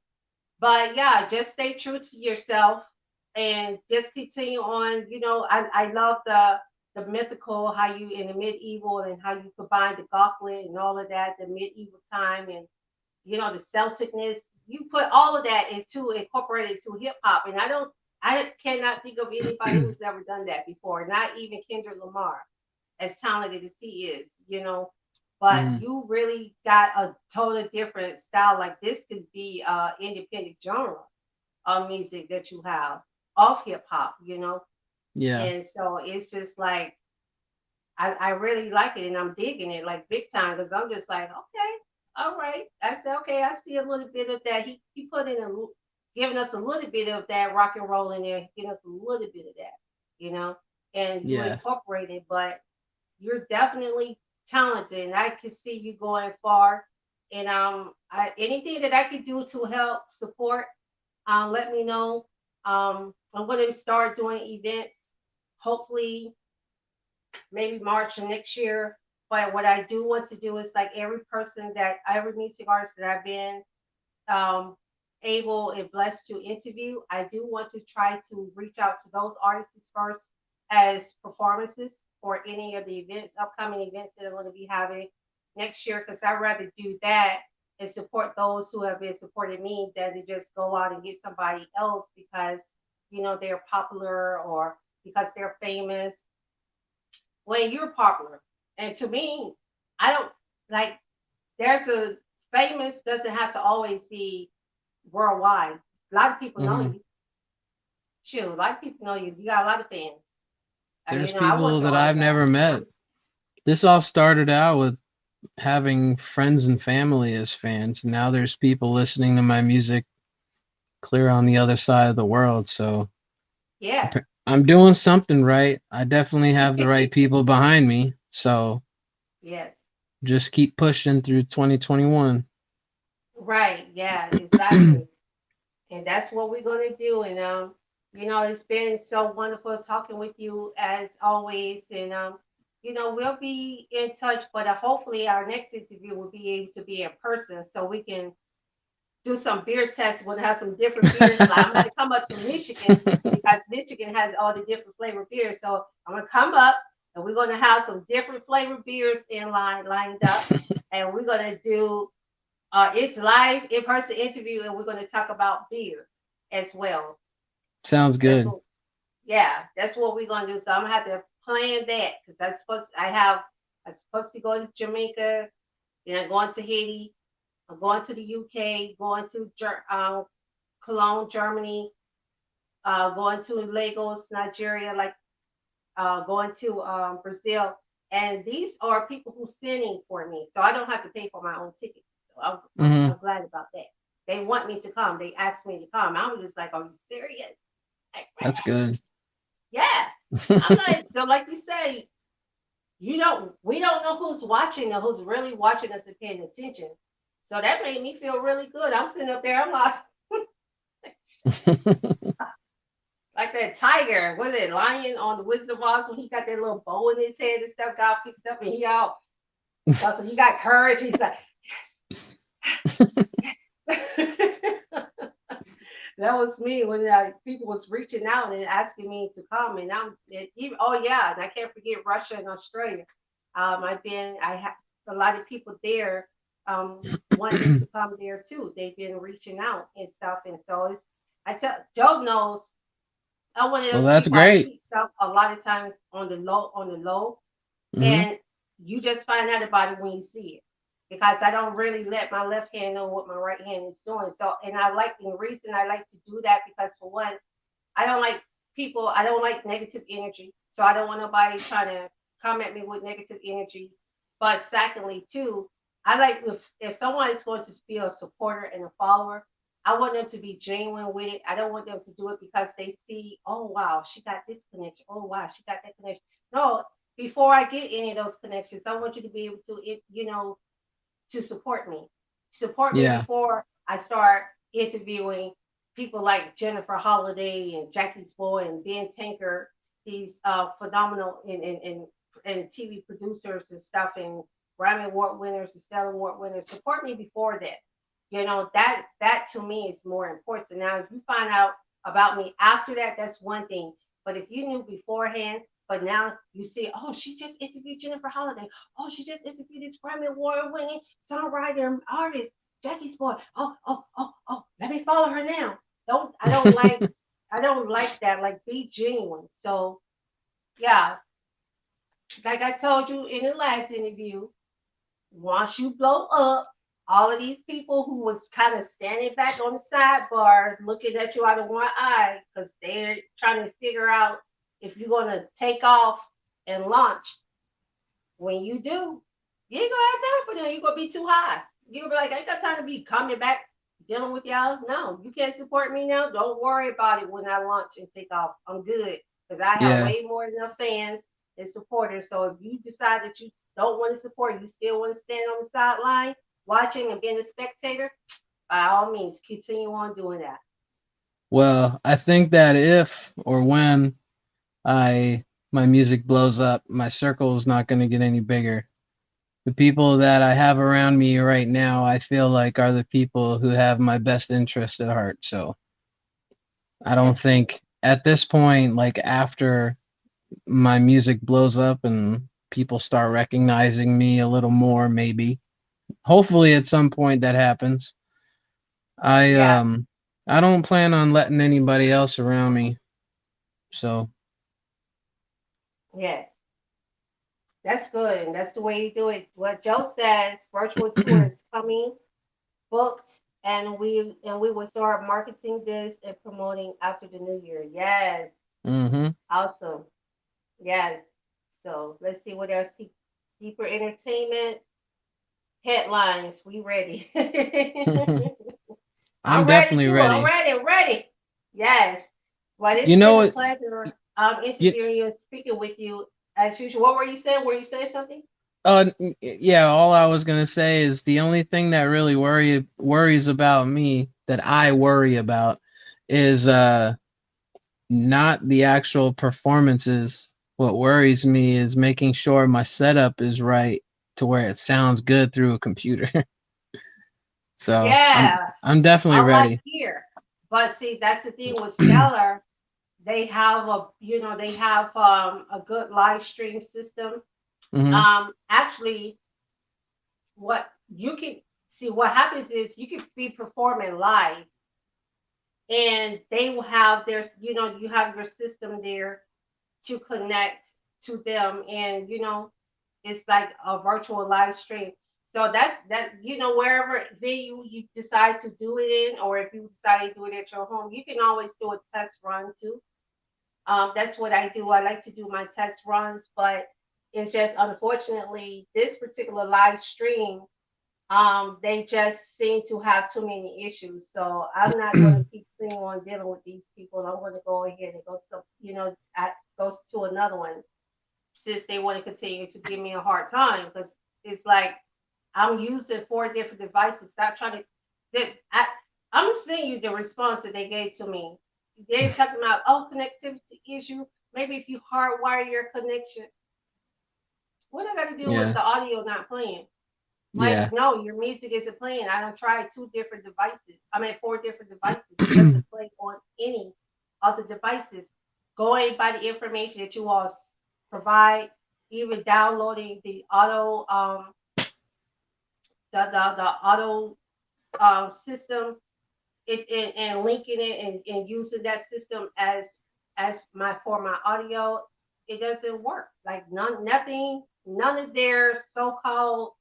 but yeah, just stay true to yourself and just continue on. I love the mythical, how you in the medieval and how you combine the gauntlet and all of that, the medieval time and the Celticness. You put all of that into incorporated to hip hop, and I cannot think of anybody who's ever done that before. Not even Kendrick Lamar, as talented as he is. But mm, you really got a totally different style. Like this could be independent genre of music that you have of hip hop. yeah. And so it's just like I really like it and I'm digging it like big time because I'm just like, okay, all right. I said, okay, I see a little bit of that. He put in giving us a little bit of that rock and roll in there, giving us a little bit of that, you know, and you Yeah. incorporate it, but you're definitely talented and I can see you going far. And anything that I could do to help support, let me know. I'm going to start doing events, hopefully maybe March of next year. But what I do want to do is like every music artist that I've been um, able and blessed to interview, I do want to try to reach out to those artists first as performances for any of the events, upcoming events that I'm going to be having next year, because I'd rather do that and support those who have been supporting me than to just go out and get somebody else because they're popular or because they're famous when you're popular. And to me, I don't like there's a famous doesn't have to always be worldwide. A lot of people know Hmm. you. Shoot, a lot of people know you. You got a lot of fans. And There's I want people your that I've autograph. never met. This all started out with having friends and family as fans. Now there's people listening to my music clear on the other side of the world. So Yes. I'm doing something right. I definitely have the right people behind me. So Yes. just keep pushing through 2021. Right. Yeah, exactly. And that's what we're gonna do. And it's been so wonderful talking with you as always. And we'll be in touch, but hopefully our next interview will be able to be in person so we can do some beer tests. We'll have some different beers. Like I'm gonna come up to Michigan because Michigan has all the different flavored beers. So I'm gonna come up and we're gonna have some different flavored beers lined up, and we're gonna do it's live in person interview, and we're gonna talk about beer as well. Sounds That's good. what, yeah, that's what we're gonna do. So I'm gonna have to plan that because I'm supposed to be going to Jamaica, then I'm going to Haiti, I'm going to the UK, going to Cologne, Germany, going to Lagos, Nigeria, like going to Brazil. And these are people who sending for me, so I don't have to pay for my own ticket. So Hmm. I'm glad about that. They want me to come. They asked me to come. I was just like, "Are you serious?" Like, That's good. yeah. I'm like, so like you say, we don't know who's watching or who's really watching us and paying attention. So that made me feel really good. I'm sitting up there, I'm like that tiger, was it lion on the Wizard of Oz when he got that little bow in his head and stuff, got fixed up and he all so he got courage. He's like, that was me when people was reaching out and asking me to come, and even oh yeah, and I can't forget Russia and Australia. I have a lot of people there want me to come there too. They've been reaching out and stuff, and so it's I tell Joe knows I'm one of Well, those that's people. I great. keep stuff a lot of times on the low, Hmm. and you just find out about it when you see it. Because I don't really let my left hand know what my right hand is doing. So, and I like the reason I like to do that because for one, I don't like people. I don't like negative energy. So I don't want nobody trying to come at me with negative energy. But secondly, too, I like if someone is going to be a supporter and a follower, I want them to be genuine with it. I don't want them to do it because they see, oh wow, she got this connection. Oh wow, she got that connection. No, before I get any of those connections, I want you to be able to, to support me. Support me Yeah. before I start interviewing people like Jennifer Holliday and Jackie's Boy and Ben Tinker, these phenomenal and TV producers and stuff and Grammy Award winners and Stellar Award winners. Support me before that. That to me is more important. Now, if you find out about me after that, that's one thing. But if you knew beforehand, but now you see, oh, she just interviewed Jennifer Holliday. Oh, she just interviewed this Grammy Award winning songwriter and artist, Jackie's Boy. Oh, let me follow her now. Don't I don't like that. Like be genuine. So yeah, like I told you in the last interview, once you blow up, all of these people who was kind of standing back on the sidebar looking at you out of one eye because they're trying to figure out if you're going to take off and launch. When you do, you ain't gonna have time for them. You're gonna be too high. You're gonna be like, I ain't got time to be coming back dealing with y'all. No, you can't support me now. Don't worry about it when I launch and take off. I'm good because I have Yeah. way more than enough fans and supporters. So if you decide that you don't want to support, you still want to stand on the sideline watching and being a spectator, by all means, continue on doing that. Well, I think that if or when I my music blows up, my circle is not going to get any bigger. The people that I have around me right now, I feel like are the people who have my best interest at heart. So I don't That's good. think at this point, like after my music blows up and people start recognizing me a little more, maybe. Hopefully at some point that happens. I Yeah, um I don't plan on letting anybody else around me. So yes. That's good. And that's the way you do it. What Joe says, virtual tour is coming booked, and we will start marketing this and promoting after the new year. Yes, mhm. awesome. Yes. So let's see what else. Deeper entertainment headlines. We ready? I'm I'm ready definitely too. I'm ready. ready. I'm ready. Yes. Well, You it's know been a what? pleasure You, interviewing you and speaking with you as usual. What were you saying? Were you saying something? yeah, all I was gonna say is the only thing that really worries about me that I worry about is not the actual performances. What worries me is making sure my setup is right to where it sounds good through a computer. So Yeah, I'm definitely I like ready. here. But see, that's the thing with Stellar. They have they have a good live stream system. Hmm. Actually, what you can see what happens is you can be performing live, and they will have you have your system there to connect to them, and it's like a virtual live stream. So that's that, wherever venue you decide to do it in, or if you decide to do it at your home, you can always do a test run too. That's what I do. I like to do my test runs, but it's just unfortunately this particular live stream, they just seem to have too many issues. So I'm not going to keep sitting on dealing with these people. I'm going to go ahead and go to another one since they want to continue to give me a hard time, because it's like I'm using 4 different devices. Stop trying to. I'm sending you the response that they gave to me. They're talking about, connectivity issue. Maybe if you hardwire your connection, what I got to do with Yeah. the audio not playing? Like, Yeah. no, your music isn't playing. I don't try 2 different devices. I mean, 4 different devices. It doesn't play on any of the devices. Going by the information that you all provide, even downloading the auto system, and linking it, and using that system as my audio, it doesn't work. Like, nothing, none of their so-called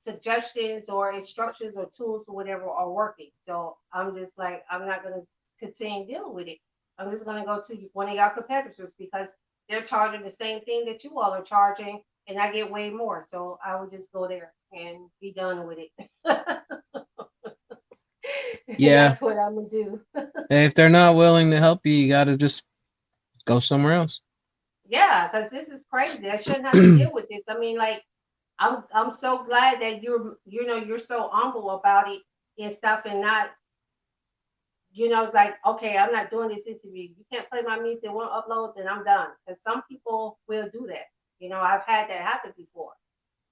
suggestions or instructions or tools or whatever are working. So I'm just like, I'm not gonna continue dealing with it. I'm just gonna go to one of y'all competitors, because they're charging the same thing that you all are charging, and I get way more. So I would just go there and be done with it. And Yeah. that's what I'm gonna do. If they're not willing to help you, you got to just go somewhere else. Yeah, because this is crazy. I shouldn't have to deal with this. I mean, like, I'm so glad that you're so humble about it and stuff, and not, like, okay, I'm not doing this interview. You can't play my music, won't upload, then I'm done. And some people will do that. I've had that happen before.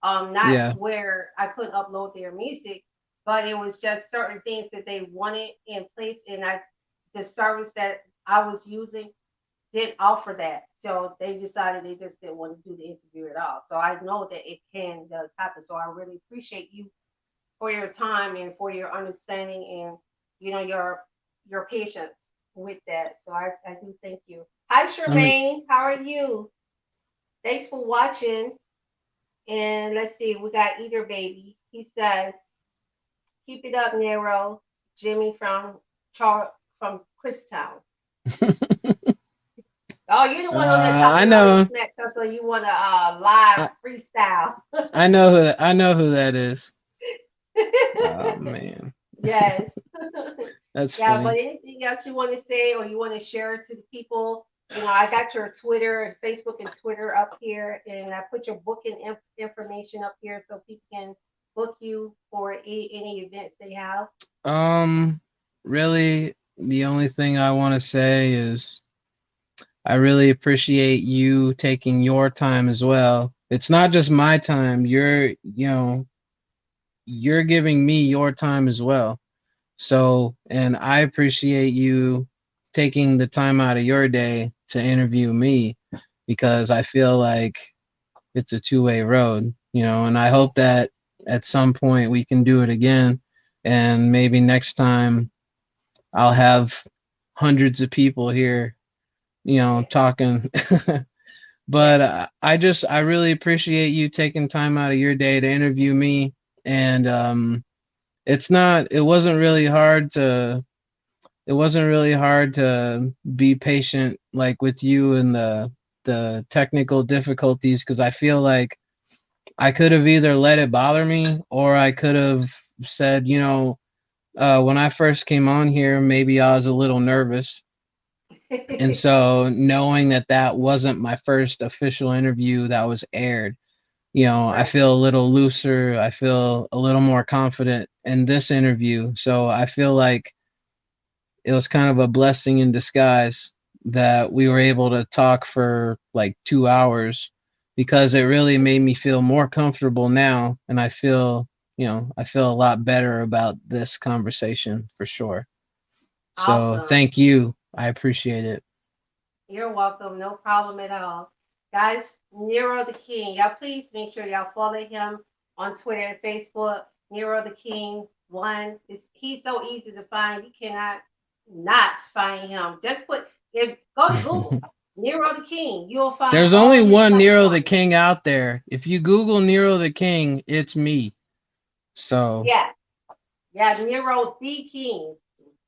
Not Yeah. where I couldn't upload their music, but it was just certain things that they wanted in place, and the service that I was using didn't offer that. So they decided they just didn't want to do the interview at all. So I know that it does happen. So I really appreciate you for your time and for your understanding, and your patience with that. So I do thank you. Hi I mean, Charmaine, how are you? Thanks for watching. And let's see, we got Eater Baby. He says, keep it up, Nero. Jimmy from Christown. Oh, you're the one on there I talking all this know. smack stuff, so you want to live I, freestyle. I know who I know who that is. Oh man, Yes. that's Yeah, but funny. anything else you want to say, or you want to share to the people? I got your Twitter and Facebook and Twitter up here, and I put your booking information up here so people can book you for any events they have. Um, really, the only thing I want to say is I really appreciate you taking your time as well. It's not just my time. You're giving me your time as well. So, and I appreciate you taking the time out of your day to interview me, because I feel like it's a two-way road, and I hope that at some point we can do it again, and maybe next time I'll have hundreds of people here, talking. Yes. But I really appreciate you taking time out of your day to interview me, and it wasn't really hard to be patient, like with you and the technical difficulties, because I feel like I could have either let it bother me, or I could have said, when I first came on here, maybe I was a little nervous. And so knowing that that wasn't my first official interview that was aired, I Right. feel a little looser. I feel a little more confident in this interview. So I feel like it was kind of a blessing in disguise that we were able to talk for like 2 hours, because it really made me feel more comfortable now. And I feel a lot better about this conversation for sure. So Awesome. thank you. I appreciate it. You're welcome. No problem at all. Guys, Nero the King. Y'all please make sure y'all follow him on Twitter and Facebook. Nero the King one. He's so easy to find. You cannot not find him. Just if go to Google Nero the King. You'll find There's only all his one Nero the platforms. King out there. If you Google Nero the King, it's me. So Yeah. Yeah, Nero the King.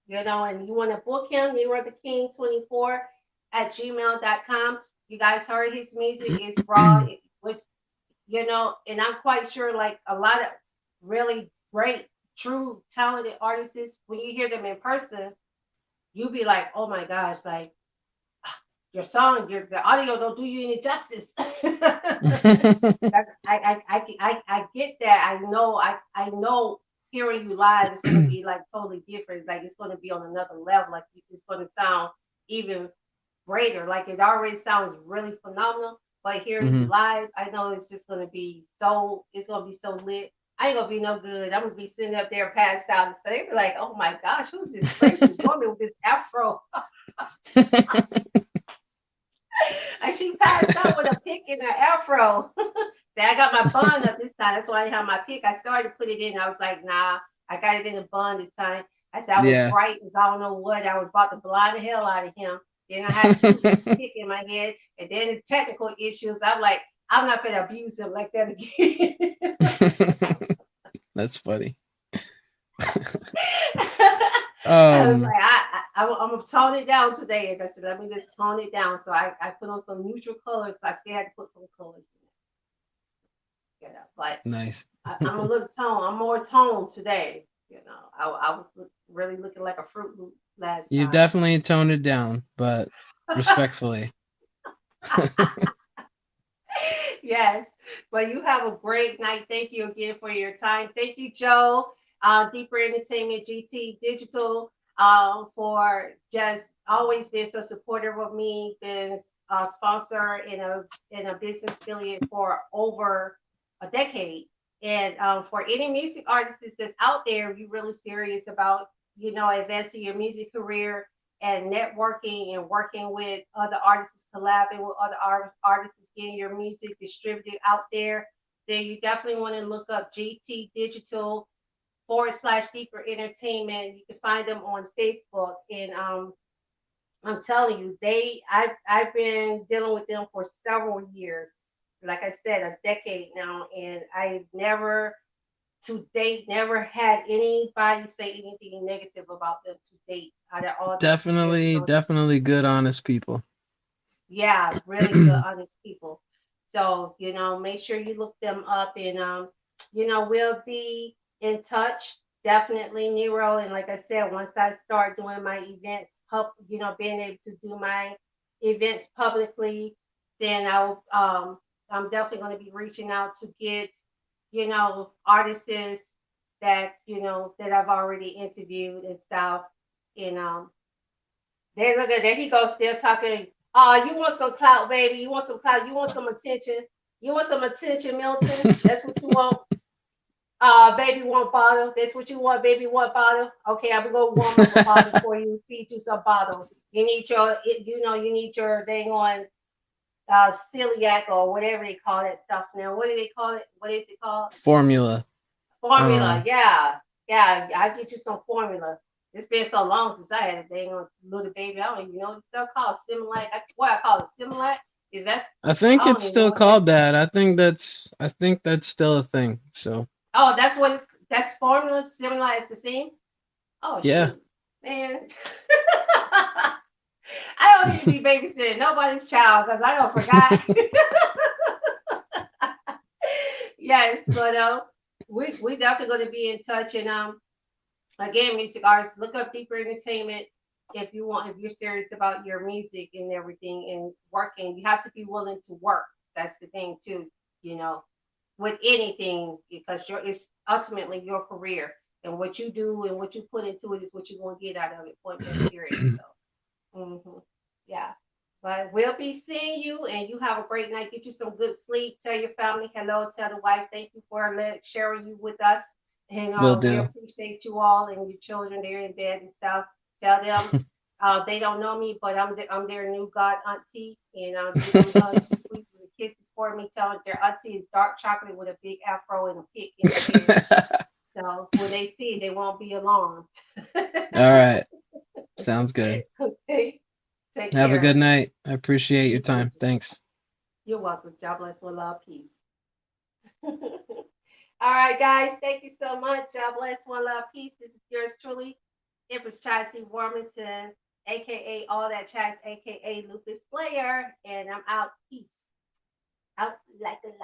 And you want to book him, Nero the King 24 at gmail.com. You guys heard his music is raw. It was, and I'm quite sure like a lot of really great, true, talented artists, when you hear them in person, you'll be like, oh my gosh, like your song, the audio don't do you any justice. I get that. I know hearing you live is going to be like totally different. Like it's going to be on another level. Like it's going to sound even greater. Like it already sounds really phenomenal. But hearing you Mhm. live, I know it's just going to be so. It's going to be so lit. I ain't gonna be no good. I'm gonna be sitting up there passed out and stuff. They be like, "Oh my gosh, who's this crazy woman with this afro?" And she passed out with a pick in her afro. Say, I got my bun up this time. That's why I didn't have my pick. I started to put it in. I was like, nah, I got it in a bun this time. I said, I was Yeah. frightened. I don't know what. I was about to blind the hell out of him. Then I had to shoot this pick in my head. And then the technical issues. I'm like, I'm not going to abuse him like that again. That's funny. I was Um, like, I'm gonna tone it down today. And I said, let me just tone it down. So I put on some neutral colors. So I still had to put some colors in it. But nice. I'm a little tone. I'm more toned today. I was really looking like a Fruit Loop last You time. definitely toned it down, but respectfully. Yes, but you have a great night. Thank you again for your time. Thank you, Joe, Deeper Entertainment, GT Digital, for just always being so supportive of me, been a sponsor in a business affiliate for over a decade. And for any music artist that's out there, if you're really serious about advancing your music career and networking and working with other artists, collabing with other artists, getting your music distributed out there, then you definitely want to look up GT Digital / Deeper Entertainment. You can find them on Facebook. And I'm telling you, I've been dealing with them for several years. Like I said, a decade now, and I've never to date never had anybody say anything negative about them to date out of all the years. Definitely good, honest people. Yeah, really good, honest people. So, make sure you look them up and we'll be in touch. Definitely, Nero. And like I said, once I start doing my events, being able to do my events publicly, then I'm definitely going to be reaching out to get, artists that I've already interviewed and stuff. And they look at there he goes still talking. Oh, you want some clout, baby? You want some clout? You want some attention? You want some attention, Milton? That's what you want. Baby want bottle. That's what you want, baby want bottle. Okay, I'm gonna warm up a bottle for you, feed you some bottle. You need your dang on celiac or whatever they call that stuff now. What do they call it? What is it called? Formula. Formula. Yeah, yeah. I get you some formula. It's been so long since I had a dang on little baby. I don't even know what it's still called. Similac. What I call it, Similac. Is that? I think I don't it's even know still what that. called that. I think that's still a thing. So Oh, that's what it's. That's formula. Similac is the same. Oh yeah. shoot, man. I don't need to be babysitting nobody's child because I don't forgot. Yes, but we definitely going to be in touch. And again, music artists, look up Deeper Entertainment if you're serious about your music and everything and working. You have to be willing to work. That's the thing too. You know, with anything because it's ultimately your career and what you do and what you put into it is what you're going to get out of it. Point blank period. So, yeah. But we'll be seeing you, and you have a great night. Get you some good sleep. Tell your family hello. Tell the wife thank you for sharing you with us. And Will we do. appreciate you all and your children. They're in bed and stuff. Tell them they don't know me, but I'm their new god auntie, and give them hugs and sweet little kisses for me. Tell them their auntie is dark chocolate with a big afro and a pick in her hair. So when they see it, they won't be alarmed. All right. Sounds good. Okay. Take Have a good care. night. I appreciate your You too. time. Thanks. You're welcome. God bless. With love, peace. All right, guys. Thank you so much. God bless. One love, peace. This is yours truly, Empress Chassie Warmington, aka All That Chats, aka Lupus Slayer, and I'm out. Peace. Out like a light.